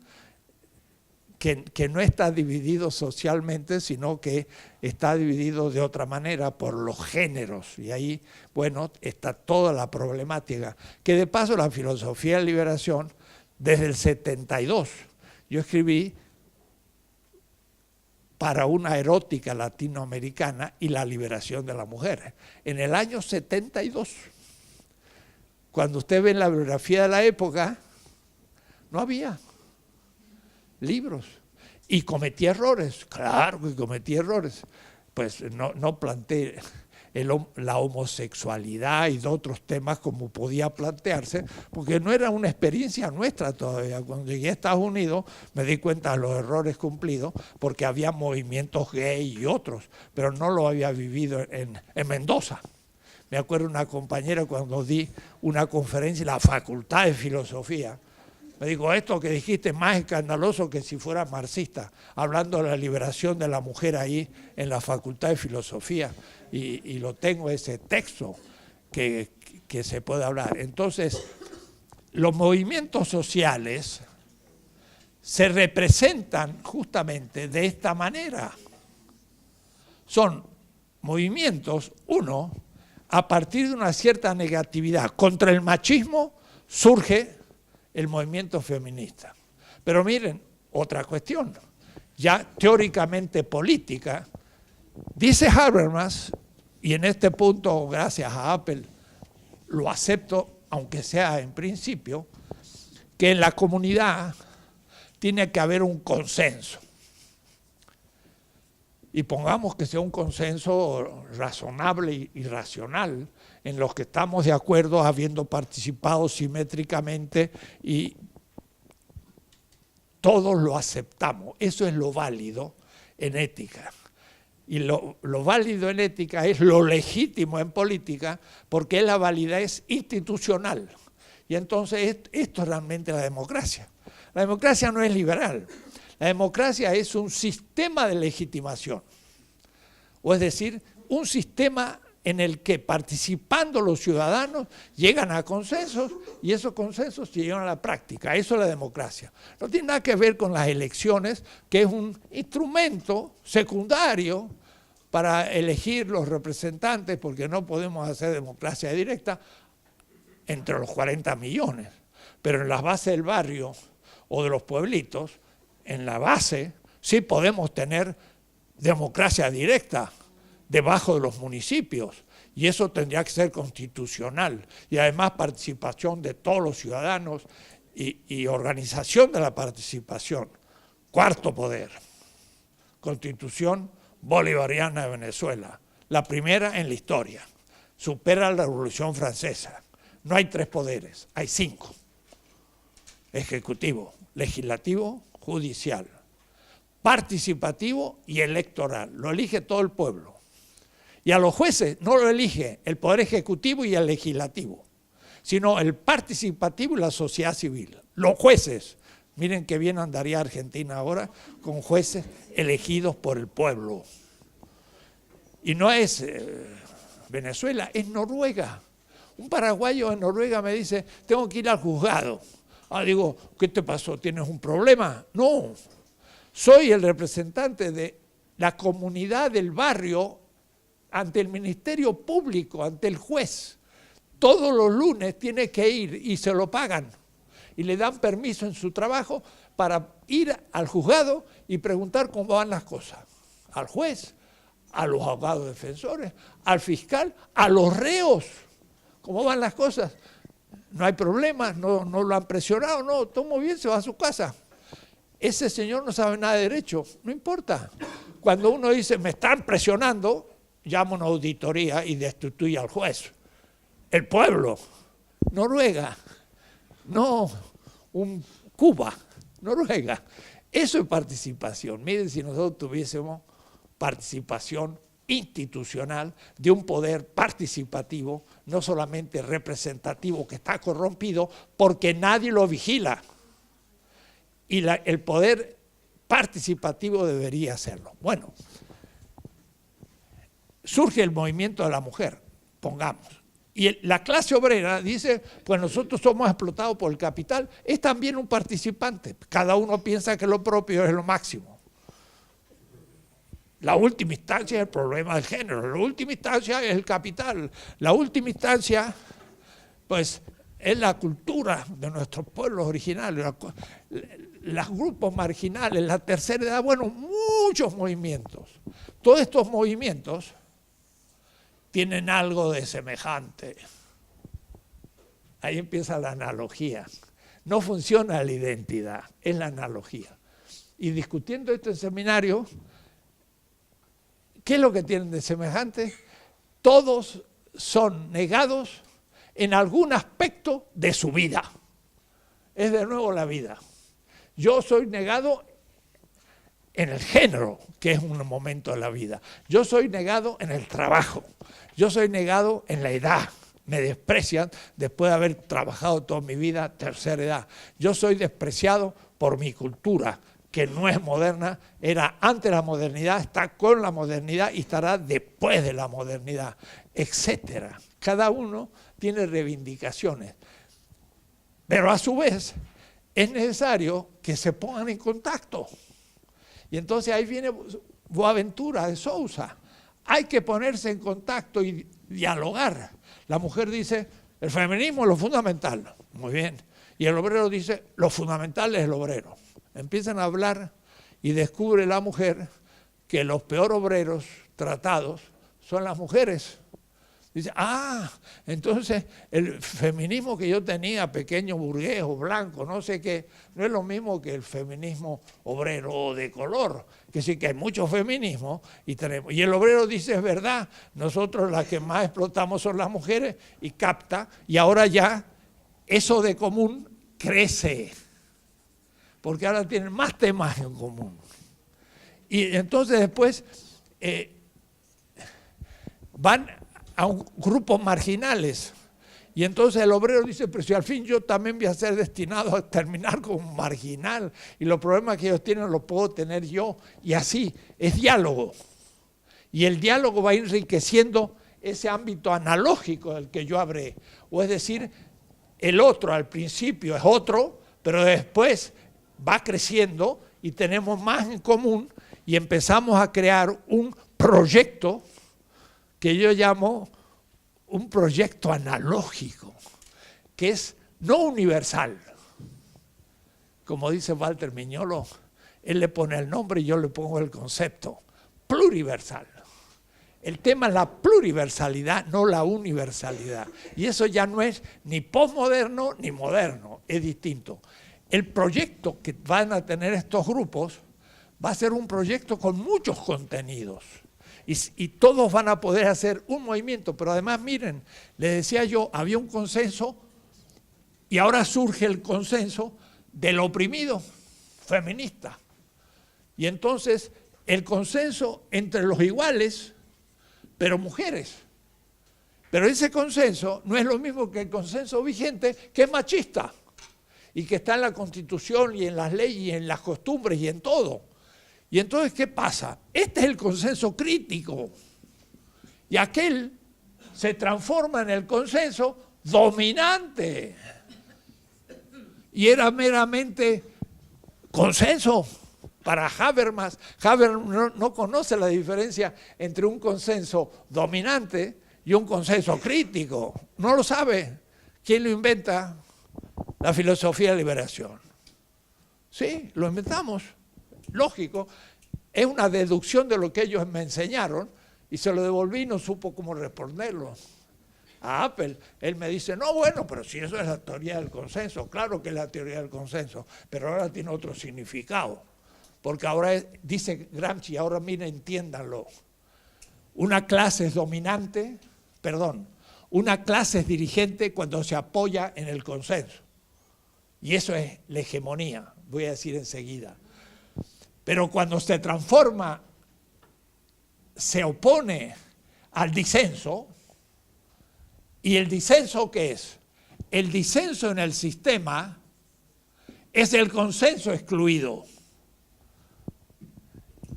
Speaker 1: que no está dividido socialmente, sino que está dividido de otra manera por los géneros. Y ahí, bueno, está toda la problemática. Que de paso la filosofía de liberación, desde el 72, yo escribí para una erótica latinoamericana y la liberación de la mujer. En el año 72, cuando usted ve la bibliografía de la época, no había libros. Y cometí errores, claro que cometí errores. Pues no planteé la homosexualidad y de otros temas como podía plantearse, porque no era una experiencia nuestra todavía. Cuando llegué a Estados Unidos me di cuenta de los errores cumplidos, porque había movimientos gay y otros, pero no lo había vivido en Mendoza. Me acuerdo una compañera cuando di una conferencia en la Facultad de Filosofía, me dijo, esto que dijiste es más escandaloso que si fuera marxista, hablando de la liberación de la mujer ahí en la Facultad de Filosofía, y lo tengo ese texto que se puede hablar. Entonces, los movimientos sociales se representan justamente de esta manera. Son movimientos, uno, a partir de una cierta negatividad contra el machismo, surge el movimiento feminista. Pero miren, otra cuestión, ya teóricamente política, dice Habermas, y en este punto, gracias a Apple, lo acepto, aunque sea en principio, que en la comunidad tiene que haber un consenso. Y pongamos que sea un consenso razonable y racional, en los que estamos de acuerdo habiendo participado simétricamente y todos lo aceptamos. Eso es lo válido en ética. Y lo válido en ética es lo legítimo en política, porque es la validez institucional. Y entonces esto es realmente la democracia. La democracia no es liberal. La democracia es un sistema de legitimación. O es decir, un sistema en el que participando los ciudadanos llegan a consensos y esos consensos llegan a la práctica. Eso es la democracia. No tiene nada que ver con las elecciones, que es un instrumento secundario para elegir los representantes, porque no podemos hacer democracia directa entre los 40 millones. Pero en las bases del barrio o de los pueblitos, en la base sí podemos tener democracia directa debajo de los municipios, y eso tendría que ser constitucional, y además participación de todos los ciudadanos y organización de la participación. Cuarto poder, Constitución Bolivariana de Venezuela, la primera en la historia, supera la Revolución Francesa. No hay 3 poderes, hay 5. Ejecutivo, legislativo, judicial, participativo y electoral. Lo elige todo el pueblo. Y a los jueces no lo elige el Poder Ejecutivo y el Legislativo, sino el participativo y la sociedad civil. Los jueces, miren qué bien andaría Argentina ahora con jueces elegidos por el pueblo. Y no es Venezuela, es Noruega. Un paraguayo en Noruega me dice, tengo que ir al juzgado. Digo, ¿qué te pasó? ¿Tienes un problema? No, soy el representante de la comunidad del barrio ante el Ministerio Público, ante el juez. todos los lunes tiene que ir y se lo pagan y le dan permiso en su trabajo para ir al juzgado y preguntar cómo van las cosas. Al juez, a los abogados defensores, al fiscal, a los reos. ¿Cómo van las cosas? No hay problemas, no lo han presionado, no, todo muy bien, se va a su casa. Ese señor no sabe nada de derecho, no importa. Cuando uno dice, me están presionando, llama a una auditoría y destituye al juez. El pueblo, Noruega, no Cuba, Noruega. Eso es participación. Miren, si nosotros tuviésemos participación institucional de un poder participativo, no solamente representativo, que está corrompido porque nadie lo vigila. Y el poder participativo debería hacerlo. Bueno, surge el movimiento de la mujer, pongamos. Y la clase obrera dice, pues nosotros somos explotados por el capital, es también un participante. Cada uno piensa que lo propio es lo máximo. La última instancia es el problema del género, la última instancia es el capital, la última instancia, pues, es la cultura de nuestros pueblos originales, los grupos marginales, la tercera edad, bueno, muchos movimientos. Todos estos movimientos tienen algo de semejante. Ahí empieza la analogía. No funciona la identidad, es la analogía. Y discutiendo esto en seminario, ¿qué es lo que tienen de semejante? Todos son negados en algún aspecto de su vida. Es de nuevo la vida. Yo soy negado en el género, que es un momento de la vida. Yo soy negado en el trabajo. Yo soy negado en la edad. Me desprecian después de haber trabajado toda mi vida, tercera edad. Yo soy despreciado por mi cultura, que no es moderna, era antes de la modernidad, está con la modernidad y estará después de la modernidad, etc. Cada uno tiene reivindicaciones. Pero a su vez es necesario que se pongan en contacto. Y entonces ahí viene Boaventura de Sousa. Hay que ponerse en contacto y dialogar. La mujer dice, el feminismo es lo fundamental. Muy bien. Y el obrero dice, lo fundamental es el obrero. Empiezan a hablar y descubre la mujer que los peores obreros tratados son las mujeres. Dice, entonces el feminismo que yo tenía, pequeño burgués o blanco, no sé qué, no es lo mismo que el feminismo obrero o de color, que sí que hay mucho feminismo y el obrero dice, es verdad, nosotros las que más explotamos son las mujeres y capta, y ahora ya eso de común crece, porque ahora tienen más temas en común. Y entonces después van a grupos marginales. Y entonces el obrero dice, pero si al fin yo también voy a ser destinado a terminar como marginal y los problemas que ellos tienen los puedo tener yo. Y así, es diálogo. Y el diálogo va enriqueciendo ese ámbito analógico del que yo hablé. O es decir, el otro al principio es otro, pero después va creciendo y tenemos más en común y empezamos a crear un proyecto que yo llamo un proyecto analógico, que es no universal. Como dice Walter Miñolo, él le pone el nombre y yo le pongo el concepto, pluriversal. El tema es la pluriversalidad, no la universalidad. Y eso ya no es ni posmoderno ni moderno, es distinto. El proyecto que van a tener estos grupos va a ser un proyecto con muchos contenidos. Y todos van a poder hacer un movimiento, pero además miren, les decía yo, había un consenso y ahora surge el consenso del oprimido feminista. Y entonces el consenso entre los iguales, pero mujeres. Pero ese consenso no es lo mismo que el consenso vigente, que es machista y que está en la Constitución y en las leyes y en las costumbres y en todo. Y entonces, ¿qué pasa? Este es el consenso crítico. Y aquel se transforma en el consenso dominante. Y era meramente consenso para Habermas. Habermas no conoce la diferencia entre un consenso dominante y un consenso crítico. ¿No lo sabe? ¿Quién lo inventa? La filosofía de liberación. Sí, lo inventamos. Lógico. Es una deducción de lo que ellos me enseñaron y se lo devolví y no supo cómo responderlo. A Apple, él me dice, no, bueno, pero si eso es la teoría del consenso, claro que es la teoría del consenso, pero ahora tiene otro significado, porque ahora dice Gramsci, ahora miren, entiéndanlo, una clase es dominante, una clase es dirigente cuando se apoya en el consenso, y eso es la hegemonía, voy a decir enseguida, pero cuando se transforma, se opone al disenso. ¿Y el disenso qué es? El disenso en el sistema es el consenso excluido.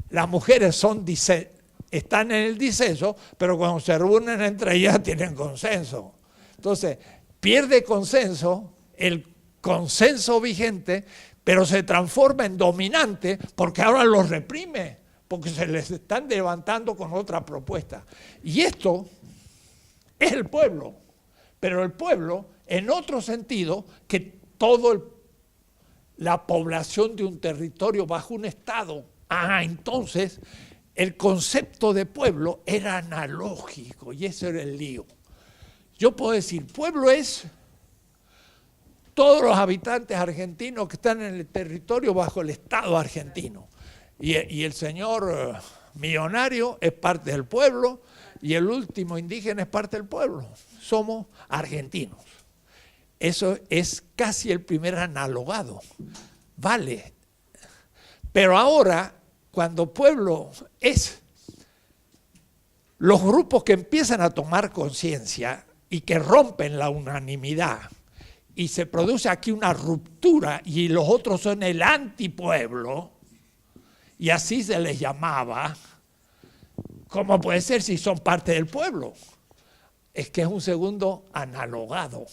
Speaker 1: Las mujeres están en el disenso, pero cuando se reúnen entre ellas tienen consenso. Entonces, pierde consenso, el consenso vigente, pero se transforma en dominante porque ahora los reprime, porque se les están levantando con otra propuesta. Y esto es el pueblo, pero el pueblo en otro sentido que toda la población de un territorio bajo un estado. Entonces el concepto de pueblo era analógico y ese era el lío. Yo puedo decir, pueblo es todos los habitantes argentinos que están en el territorio bajo el estado argentino. Y el señor millonario es parte del pueblo, y el último indígena es parte del pueblo. Somos argentinos. Eso es casi el primer analogado. Vale. Pero ahora, cuando pueblo es los grupos que empiezan a tomar conciencia y que rompen la unanimidad, y se produce aquí una ruptura, y los otros son el antipueblo, y así se les llamaba. ¿Cómo puede ser si son parte del pueblo? Es que es un segundo analogado.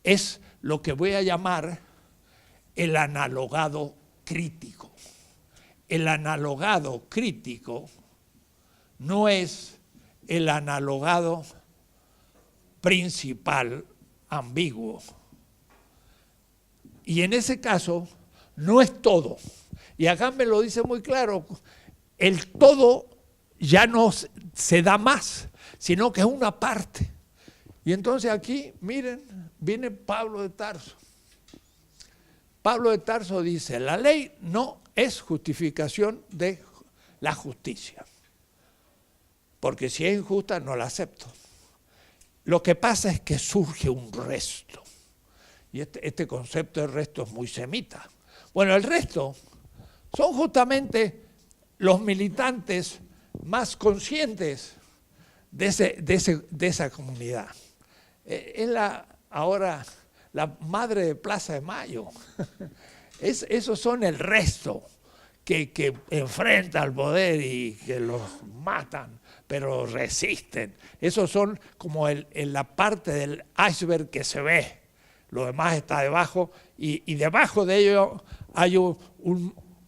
Speaker 1: Es lo que voy a llamar el analogado crítico. El analogado crítico no es el analogado principal ambiguo. Y en ese caso no es todo. Y acá me lo dice muy claro, el todo ya no se da más, sino que es una parte. Y entonces aquí, miren, viene Pablo de Tarso. Pablo de Tarso dice, la ley no es justificación de la justicia, porque si es injusta no la acepto. Lo que pasa es que surge un resto, y este concepto de resto es muy semita. Bueno, el resto son justamente los militantes más conscientes de esa comunidad. Es ahora la madre de Plaza de Mayo. Esos son el resto que enfrenta al poder y que los matan, pero resisten. Esos son como la parte del iceberg que se ve. Lo demás está debajo y debajo de ello hay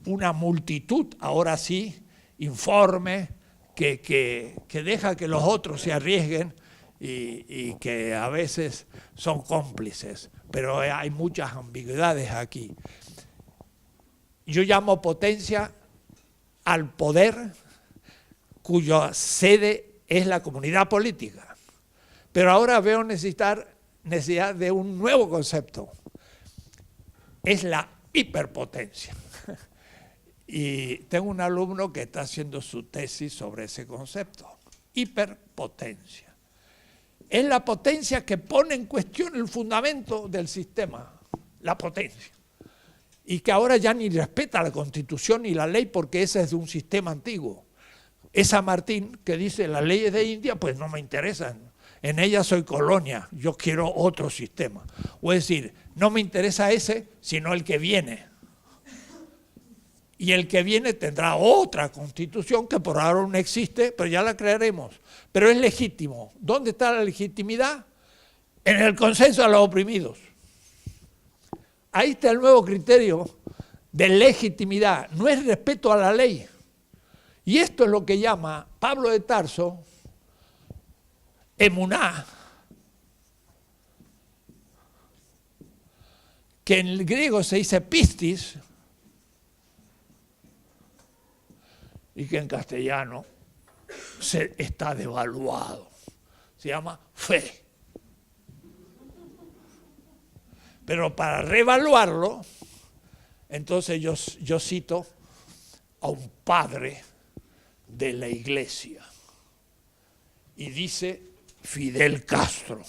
Speaker 1: una multitud, ahora sí, informe, que deja que los otros se arriesguen y que a veces son cómplices, pero hay muchas ambigüedades aquí. Yo llamo potencia al poder cuya sede es la comunidad política, pero ahora veo necesidad de un nuevo concepto, es la hiperpotencia. Y tengo un alumno que está haciendo su tesis sobre ese concepto, hiperpotencia. Es la potencia que pone en cuestión el fundamento del sistema, la potencia. Y que ahora ya ni respeta la Constitución ni la ley porque ese es de un sistema antiguo. Es San Martín que dice las leyes de India pues no me interesan, en ellas soy colonia, yo quiero otro sistema. O es decir, no me interesa ese, sino el que viene. Y el que viene tendrá otra constitución que por ahora no existe, pero ya la crearemos. Pero es legítimo. ¿Dónde está la legitimidad? En el consenso de los oprimidos. Ahí está el nuevo criterio de legitimidad. No es respeto a la ley. Y esto es lo que llama Pablo de Tarso emuná, que en el griego se dice pistis, y que en castellano está devaluado. Se llama fe. Pero para revaluarlo, entonces yo cito a un padre de la iglesia. Y dice Fidel Castro.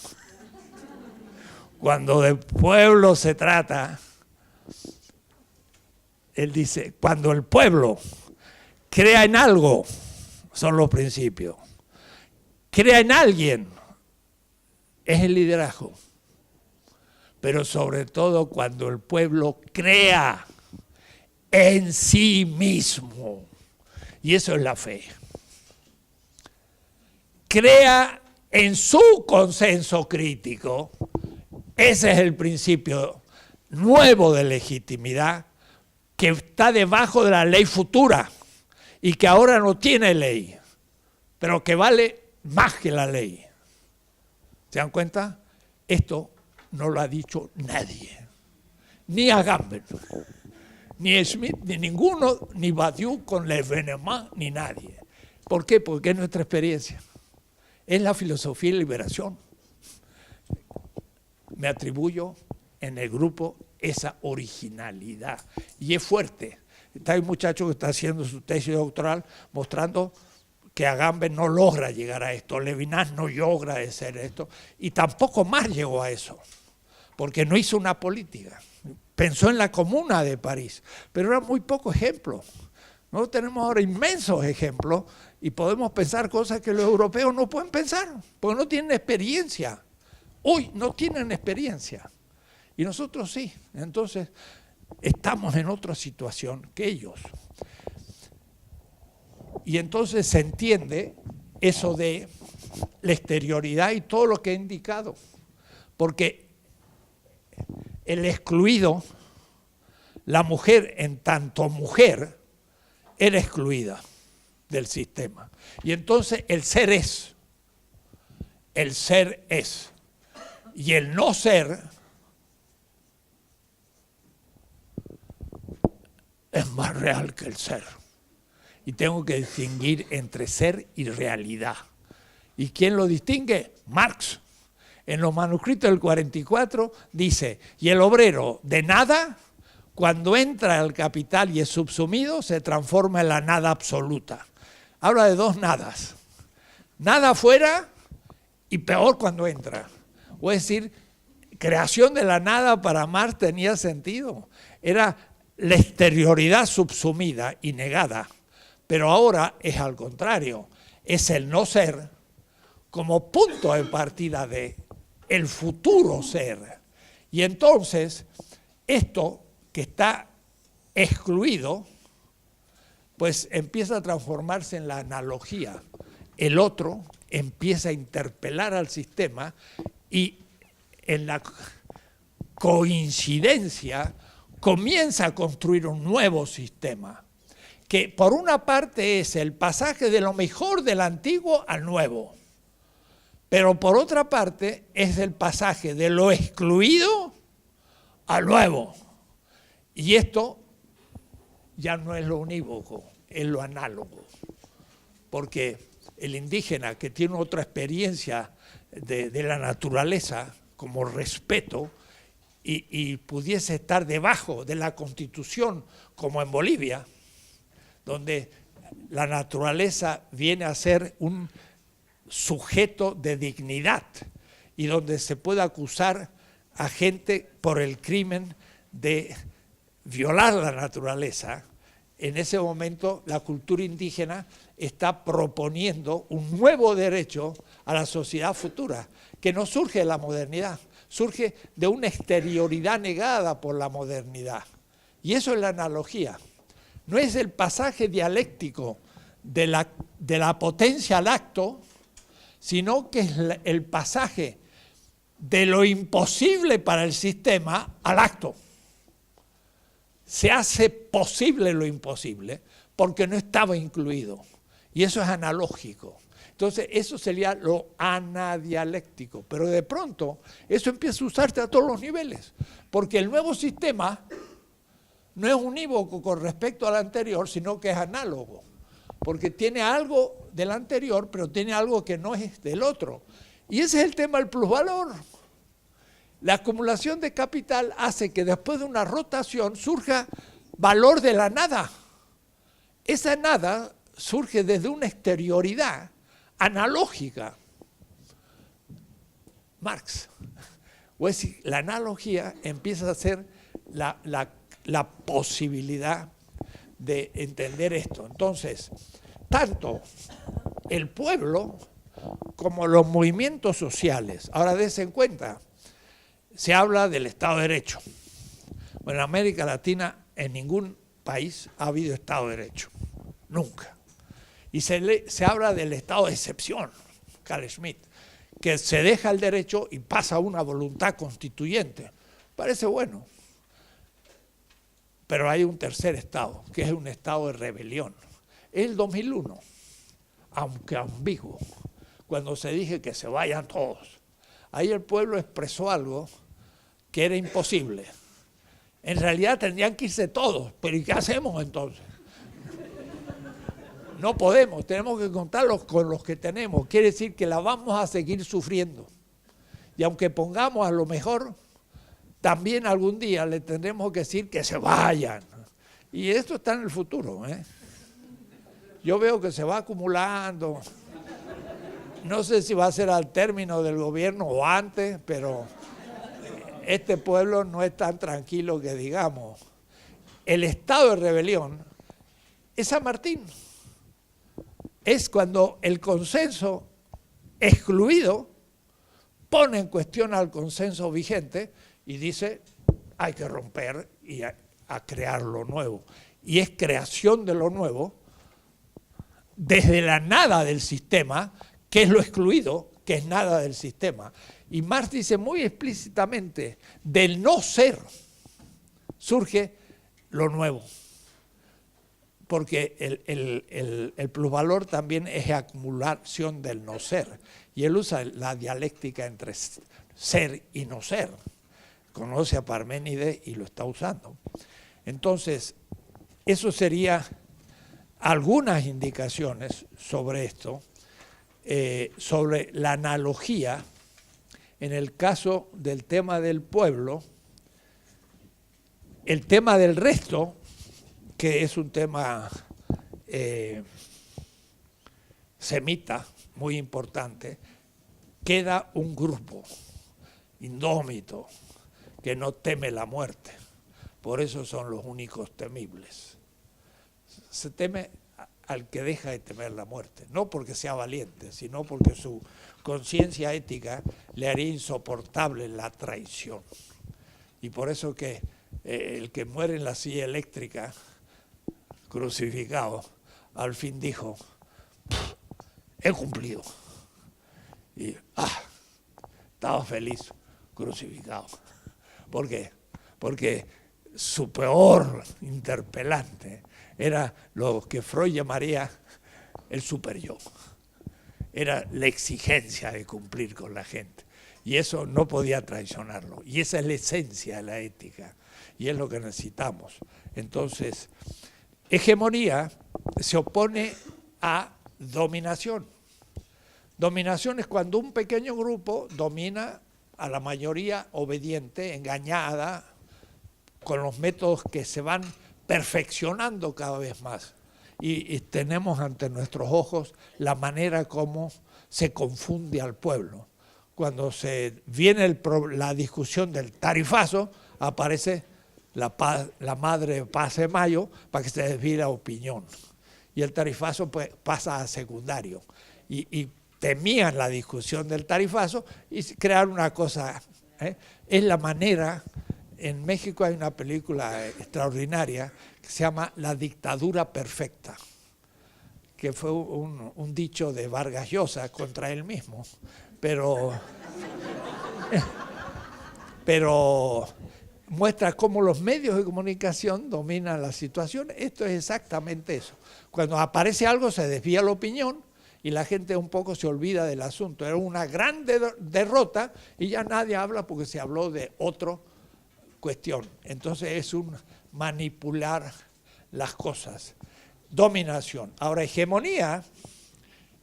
Speaker 1: Cuando del pueblo se trata, él dice, cuando el pueblo crea en algo, son los principios. Crea en alguien, es el liderazgo. Pero sobre todo cuando el pueblo crea en sí mismo. Y eso es la fe. Crea en su consenso crítico. Ese es el principio nuevo de legitimidad que está debajo de la ley futura y que ahora no tiene ley, pero que vale más que la ley. ¿Se dan cuenta? Esto no lo ha dicho nadie, ni Agamben, ni Smith, ni ninguno, ni Badiou con Le Venement, ni nadie. ¿Por qué? Porque es nuestra experiencia. Es la filosofía de liberación. Me atribuyo en el grupo esa originalidad. Y es fuerte. Está un muchacho que está haciendo su tesis doctoral mostrando que Agamben no logra llegar a esto, Levinas no logra hacer esto, y tampoco Marx llegó a eso, porque no hizo una política. Pensó en la Comuna de París, pero eran muy pocos ejemplos. Nosotros tenemos ahora inmensos ejemplos y podemos pensar cosas que los europeos no pueden pensar, porque no tienen experiencia. Hoy no tienen experiencia, y nosotros sí. Entonces, estamos en otra situación que ellos. Y entonces se entiende eso de la exterioridad y todo lo que he indicado. Porque el excluido, la mujer en tanto mujer, era excluida del sistema. Y entonces el ser es. El ser es. Y el no ser es más real que el ser. Y tengo que distinguir entre ser y realidad. ¿Y quién lo distingue? Marx. En los manuscritos del 44 dice, y el obrero de nada, cuando entra al capital y es subsumido, se transforma en la nada absoluta. Habla de dos nadas. Nada afuera y peor cuando entra. O es decir, creación de la nada para Marx tenía sentido. Era la exterioridad subsumida y negada. Pero ahora es al contrario, es el no ser como punto de partida de el futuro ser. Y entonces, esto que está excluido, pues empieza a transformarse en la analogía. El otro empieza a interpelar al sistema y en la coincidencia comienza a construir un nuevo sistema, que por una parte es el pasaje de lo mejor del antiguo al nuevo, pero por otra parte es el pasaje de lo excluido al nuevo. Y esto ya no es lo unívoco, es lo análogo, porque el indígena que tiene otra experiencia de la naturaleza como respeto y pudiese estar debajo de la Constitución como en Bolivia, donde la naturaleza viene a ser un sujeto de dignidad y donde se puede acusar a gente por el crimen de violar la naturaleza. En ese momento la cultura indígena está proponiendo un nuevo derecho a la sociedad futura, que no surge de la modernidad, surge de una exterioridad negada por la modernidad. Y eso es la analogía. No es el pasaje dialéctico de la potencia al acto, sino que es el pasaje de lo imposible para el sistema al acto. Se hace posible lo imposible porque no estaba incluido. Y eso es analógico. Entonces, Entonces, eso sería lo anadialéctico. Pero de pronto, eso empieza a usarse a todos los niveles. Porque el nuevo sistema no es unívoco con respecto al anterior, sino que es análogo. Porque tiene algo del anterior, pero tiene algo que no es del otro. Y ese es el tema del plusvalor. La acumulación de capital hace que después de una rotación surja valor de la nada. Esa nada surge desde una exterioridad analógica. Marx. O es decir, la analogía empieza a ser la posibilidad de entender esto. Entonces, tanto el pueblo como los movimientos sociales, ahora dense en cuenta, se habla del Estado de Derecho. Bueno, en América Latina en ningún país ha habido Estado de Derecho, nunca. Y se habla del Estado de excepción, Carl Schmitt, que se deja el derecho y pasa a una voluntad constituyente. Parece bueno. Pero hay un tercer estado, que es un estado de rebelión. Es el 2001, aunque ambiguo, cuando se dije que se vayan todos. Ahí el pueblo expresó algo que era imposible. En realidad tendrían que irse todos, pero ¿y qué hacemos entonces? No podemos, tenemos que contarlos con los que tenemos. Quiere decir que la vamos a seguir sufriendo. Y aunque pongamos a lo mejor, también algún día le tendremos que decir que se vayan. Y esto está en el futuro, ¿eh? Yo veo que se va acumulando. No sé si va a ser al término del gobierno o antes, pero este pueblo no es tan tranquilo que digamos. El estado de rebelión es San Martín. Es cuando el consenso excluido pone en cuestión al consenso vigente y dice, hay que romper y a crear lo nuevo. Y es creación de lo nuevo desde la nada del sistema, que es lo excluido, que es nada del sistema. Y Marx dice muy explícitamente, del no ser surge lo nuevo. Porque el plusvalor también es acumulación del no ser. Y él usa la dialéctica entre ser y no ser. Conoce a Parménides y lo está usando. Entonces, eso sería algunas indicaciones sobre esto, sobre la analogía en el caso del tema del pueblo, el tema del resto, que es un tema semita muy importante, queda un grupo indómito que no teme la muerte. Por eso son los únicos temibles. Se teme al que deja de temer la muerte, no porque sea valiente, sino porque su conciencia ética le haría insoportable la traición. Y por eso que el que muere en la silla eléctrica, crucificado, al fin dijo, he cumplido. Y estaba feliz, crucificado. ¿Por qué? Porque su peor interpelante era lo que Freud llamaría el superyo. Era la exigencia de cumplir con la gente. Y eso no podía traicionarlo. Y esa es la esencia de la ética. Y es lo que necesitamos. Entonces, hegemonía se opone a dominación. Dominación es cuando un pequeño grupo domina a la mayoría obediente, engañada, con los métodos que se van perfeccionando cada vez más. Y tenemos ante nuestros ojos la manera como se confunde al pueblo. Cuando se viene la discusión del tarifazo, aparece la madre Paz de Mayo para que se desvíe la opinión. Y el tarifazo pues, pasa a secundario. Y temían la discusión del tarifazo y crear una cosa. Es la manera. En México hay una película extraordinaria que se llama La dictadura perfecta, que fue un dicho de Vargas Llosa contra él mismo, pero muestra cómo los medios de comunicación dominan la situación. Esto es exactamente eso. Cuando aparece algo se desvía la opinión y la gente un poco se olvida del asunto. Era una gran derrota y ya nadie habla porque se habló de otra cuestión. Entonces es un manipular las cosas. Dominación. Ahora, hegemonía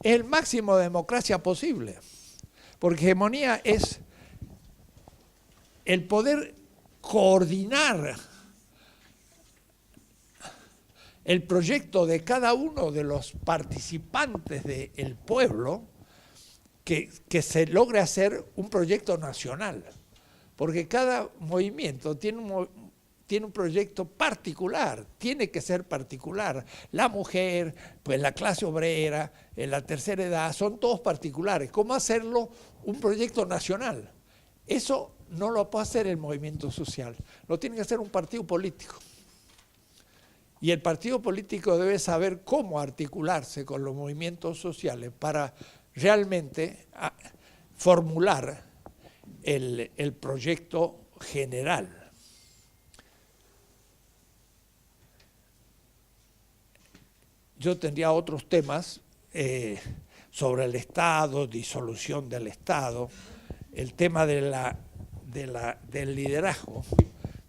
Speaker 1: es el máximo de democracia posible, porque hegemonía es el poder coordinar el proyecto de cada uno de los participantes del pueblo, que se logre hacer un proyecto nacional, porque cada movimiento tiene un proyecto particular, tiene que ser particular. La mujer, pues la clase obrera, la tercera edad, son todos particulares. ¿Cómo hacerlo un proyecto nacional? Eso no lo puede hacer el movimiento social, lo tiene que hacer un partido político. Y el partido político debe saber cómo articularse con los movimientos sociales para realmente formular el proyecto general. Yo tendría otros temas sobre el Estado, disolución del Estado, el tema del liderazgo.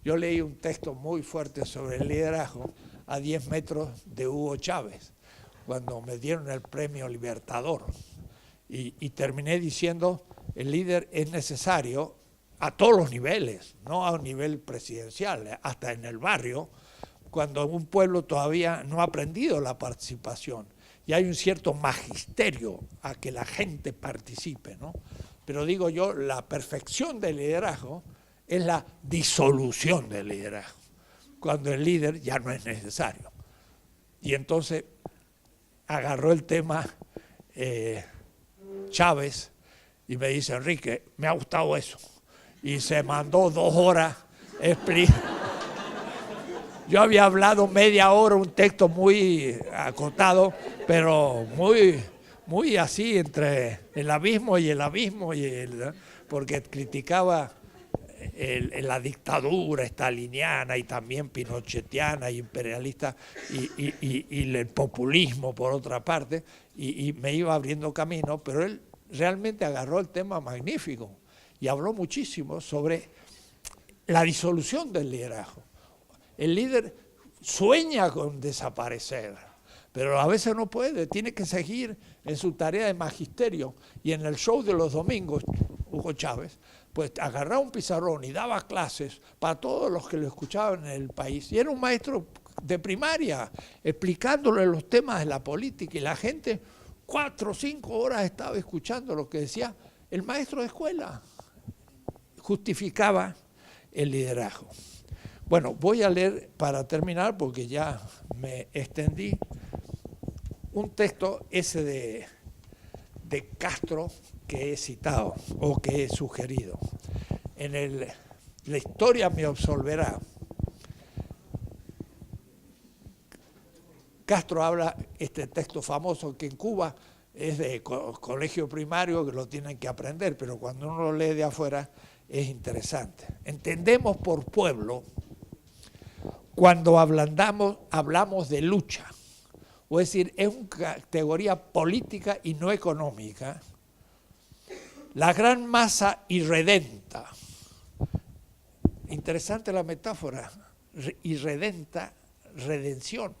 Speaker 1: Yo leí un texto muy fuerte sobre el liderazgo a 10 metros de Hugo Chávez, cuando me dieron el premio Libertador. Y terminé diciendo, el líder es necesario a todos los niveles, no a un nivel presidencial, hasta en el barrio, cuando un pueblo todavía no ha aprendido la participación. Y hay un cierto magisterio a que la gente participe, ¿no? Pero digo yo, la perfección del liderazgo es la disolución del liderazgo, cuando el líder ya no es necesario. Y entonces agarró el tema Chávez y me dice, Enrique, me ha gustado eso. Y se mandó 2 horas Yo había hablado media hora, un texto muy acotado, pero muy así entre el abismo, porque criticaba la dictadura staliniana y también pinochetiana y imperialista y el populismo por otra parte, y me iba abriendo camino, pero él realmente agarró el tema magnífico y habló muchísimo sobre la disolución del liderazgo. El líder sueña con desaparecer, pero a veces no puede, tiene que seguir en su tarea de magisterio. Y en el show de los domingos, Hugo Chávez, pues agarraba un pizarrón y daba clases para todos los que lo escuchaban en el país. Y era un maestro de primaria, explicándole los temas de la política, y la gente 4 o 5 horas estaba escuchando lo que decía el maestro de escuela. Justificaba el liderazgo. Bueno, voy a leer para terminar, porque ya me extendí, un texto ese de Castro que he citado o que he sugerido. La historia me absolverá. Castro habla, este texto famoso que en Cuba es de colegio primario, que lo tienen que aprender, pero cuando uno lo lee de afuera es interesante. Entendemos por pueblo cuando hablamos de lucha, o es decir, es una categoría política y no económica, la gran masa irredenta. Interesante la metáfora, irredenta, redención.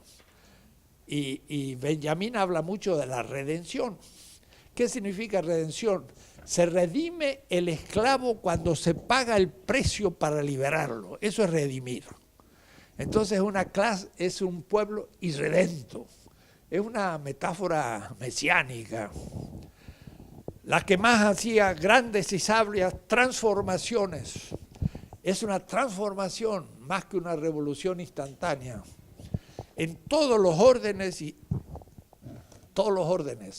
Speaker 1: Y Benjamín habla mucho de la redención. ¿Qué significa redención? Se redime el esclavo cuando se paga el precio para liberarlo. Eso es redimir. Entonces es un pueblo irredento. Es una metáfora mesiánica. La que más hacía grandes y sabias transformaciones. Es una transformación más que una revolución instantánea. En todos los órdenes,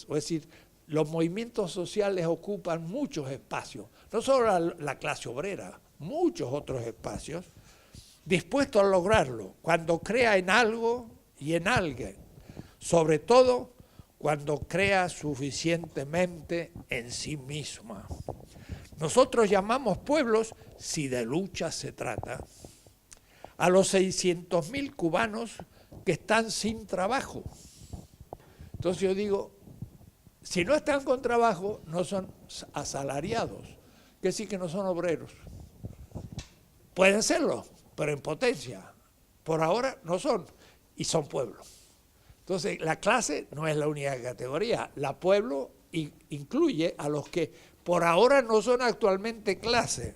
Speaker 1: es decir, los movimientos sociales ocupan muchos espacios, no solo la clase obrera, muchos otros espacios, dispuestos a lograrlo cuando crea en algo y en alguien, sobre todo cuando crea suficientemente en sí misma. Nosotros llamamos pueblos, si de lucha se trata, a los 600.000 cubanos que están sin trabajo. Entonces yo digo, Si no están con trabajo, no son asalariados, que sí que no son obreros. Pueden serlo, pero en potencia. Por ahora no son, y son pueblo. Entonces, la clase no es la única categoría. La pueblo incluye a los que por ahora no son actualmente clase.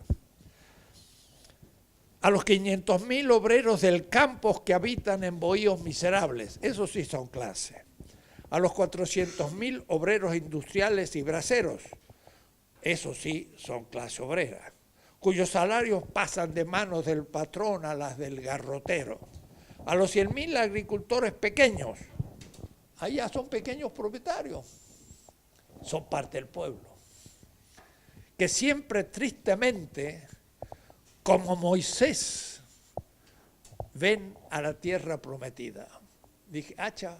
Speaker 1: A los 500.000 obreros del campo que habitan en bohíos miserables, esos sí son clase. A los 400.000 obreros industriales y braceros, esos sí son clase obrera, cuyos salarios pasan de manos del patrón a las del garrotero. A los 100.000 agricultores pequeños, allá son pequeños propietarios, son parte del pueblo, que siempre tristemente, como Moisés, ven a la tierra prometida. Dije, hacha,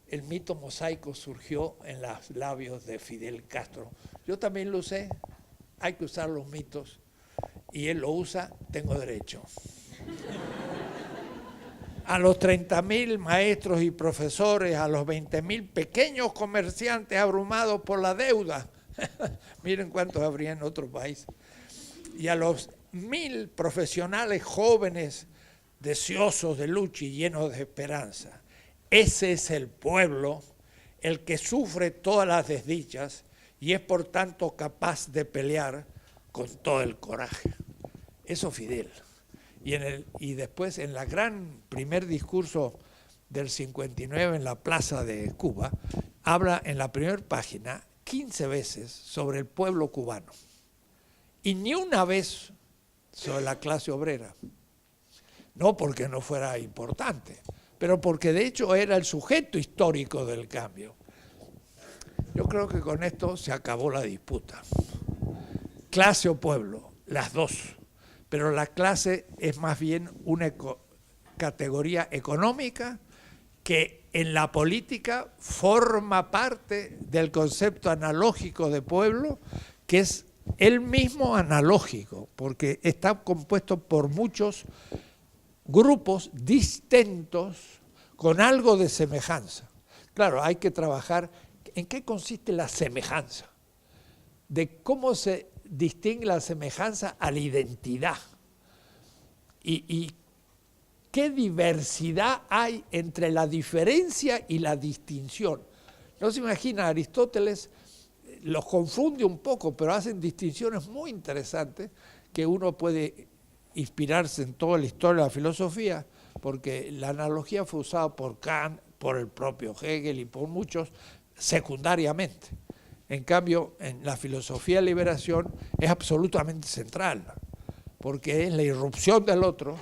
Speaker 1: el mito mosaico surgió en los labios de Fidel Castro. Yo también lo usé, hay que usar los mitos, y él lo usa, tengo derecho. A los 30.000 maestros y profesores, a los 20.000 pequeños comerciantes abrumados por la deuda, miren cuántos habría en otro país, y a los 1.000 profesionales jóvenes, deseosos de lucha y llenos de esperanza. Ese es el pueblo, el que sufre todas las desdichas y es por tanto capaz de pelear con todo el coraje. Eso Fidel. Y después en la gran primer discurso del 59 en la Plaza de Cuba, habla en la primera página 15 veces sobre el pueblo cubano y ni una vez sobre la clase obrera. No porque no fuera importante, pero porque de hecho era el sujeto histórico del cambio. Yo creo que con esto se acabó la disputa. Clase o pueblo, las dos. Pero la clase es más bien una categoría económica que en la política forma parte del concepto analógico de pueblo, que es el mismo analógico, porque está compuesto por muchos grupos distintos con algo de semejanza. Claro, hay que trabajar en qué consiste la semejanza, de cómo se distingue la semejanza a la identidad y qué diversidad hay entre la diferencia y la distinción. No se imagina, Aristóteles los confunde un poco, pero hacen distinciones muy interesantes que uno puede inspirarse en toda la historia de la filosofía, porque la analogía fue usada por Kant, por el propio Hegel y por muchos secundariamente. En cambio, en la filosofía de liberación es absolutamente central, porque es la irrupción del otro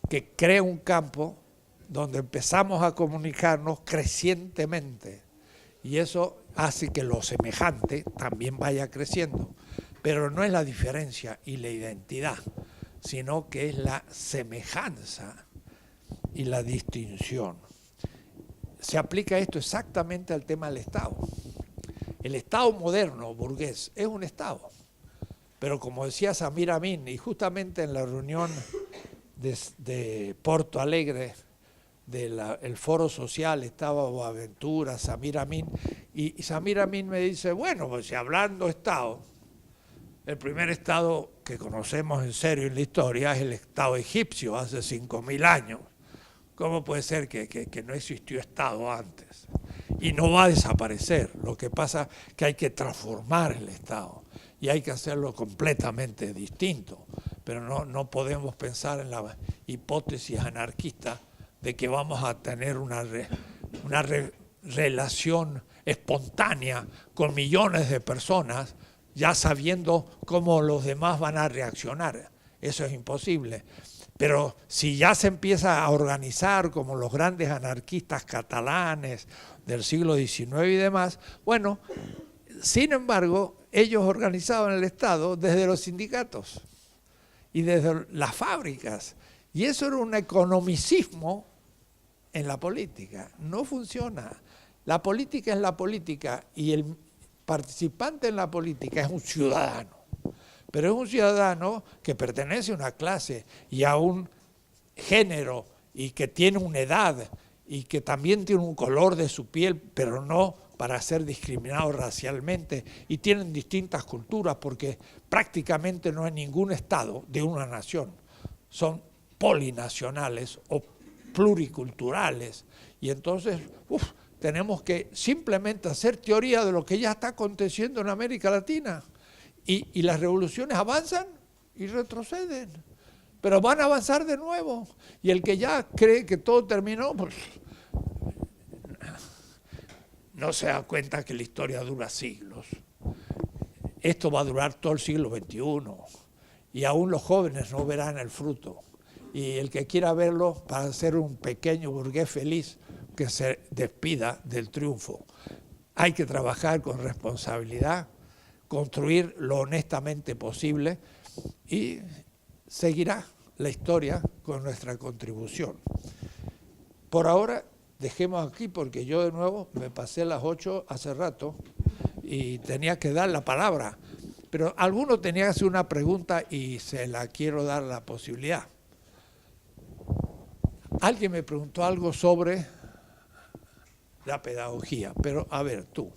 Speaker 1: que crea un campo donde empezamos a comunicarnos crecientemente, y eso hace que lo semejante también vaya creciendo, pero no es la diferencia y la identidad, sino que es la semejanza y la distinción. Se aplica esto exactamente al tema del Estado. El Estado moderno, burgués, es un Estado, pero como decía Samir Amin, y justamente en la reunión de Porto Alegre, del Foro Social, estaba Boaventura, Samir Amin, y Samir Amin me dice, bueno, pues si hablando Estado, el primer Estado que conocemos en serio en la historia es el Estado egipcio, hace 5.000 años. ¿Cómo puede ser que no existió Estado antes? Y no va a desaparecer. Lo que pasa es que hay que transformar el Estado y hay que hacerlo completamente distinto. Pero no podemos pensar en la hipótesis anarquista de que vamos a tener una relación espontánea con millones de personas ya sabiendo cómo los demás van a reaccionar. Eso es imposible. Pero si ya se empieza a organizar como los grandes anarquistas catalanes del siglo XIX y demás, bueno, sin embargo, ellos organizaban el Estado desde los sindicatos y desde las fábricas. Y eso era un economicismo en la política. No funciona. La política es la política y el participante en la política es un ciudadano. Pero es un ciudadano que pertenece a una clase y a un género y que tiene una edad y que también tiene un color de su piel, pero no para ser discriminados racialmente y tienen distintas culturas porque prácticamente no hay ningún estado de una nación. Son polinacionales o pluriculturales y entonces tenemos que simplemente hacer teoría de lo que ya está aconteciendo en América Latina y las revoluciones avanzan y retroceden, pero van a avanzar de nuevo y el que ya cree que todo terminó, pues no se da cuenta que la historia dura siglos. Esto va a durar todo el siglo XXI y aún los jóvenes no verán el fruto. Y el que quiera verlo para ser un pequeño burgués feliz, que se despida del triunfo. Hay que trabajar con responsabilidad, construir lo honestamente posible y seguirá la historia con nuestra contribución. Por ahora, dejemos aquí porque yo de nuevo me pasé las 8 hace rato y tenía que dar la palabra. Pero alguno tenía que hacer una pregunta y se la quiero dar la posibilidad. Alguien me preguntó algo sobre la pedagogía, pero a ver, tú.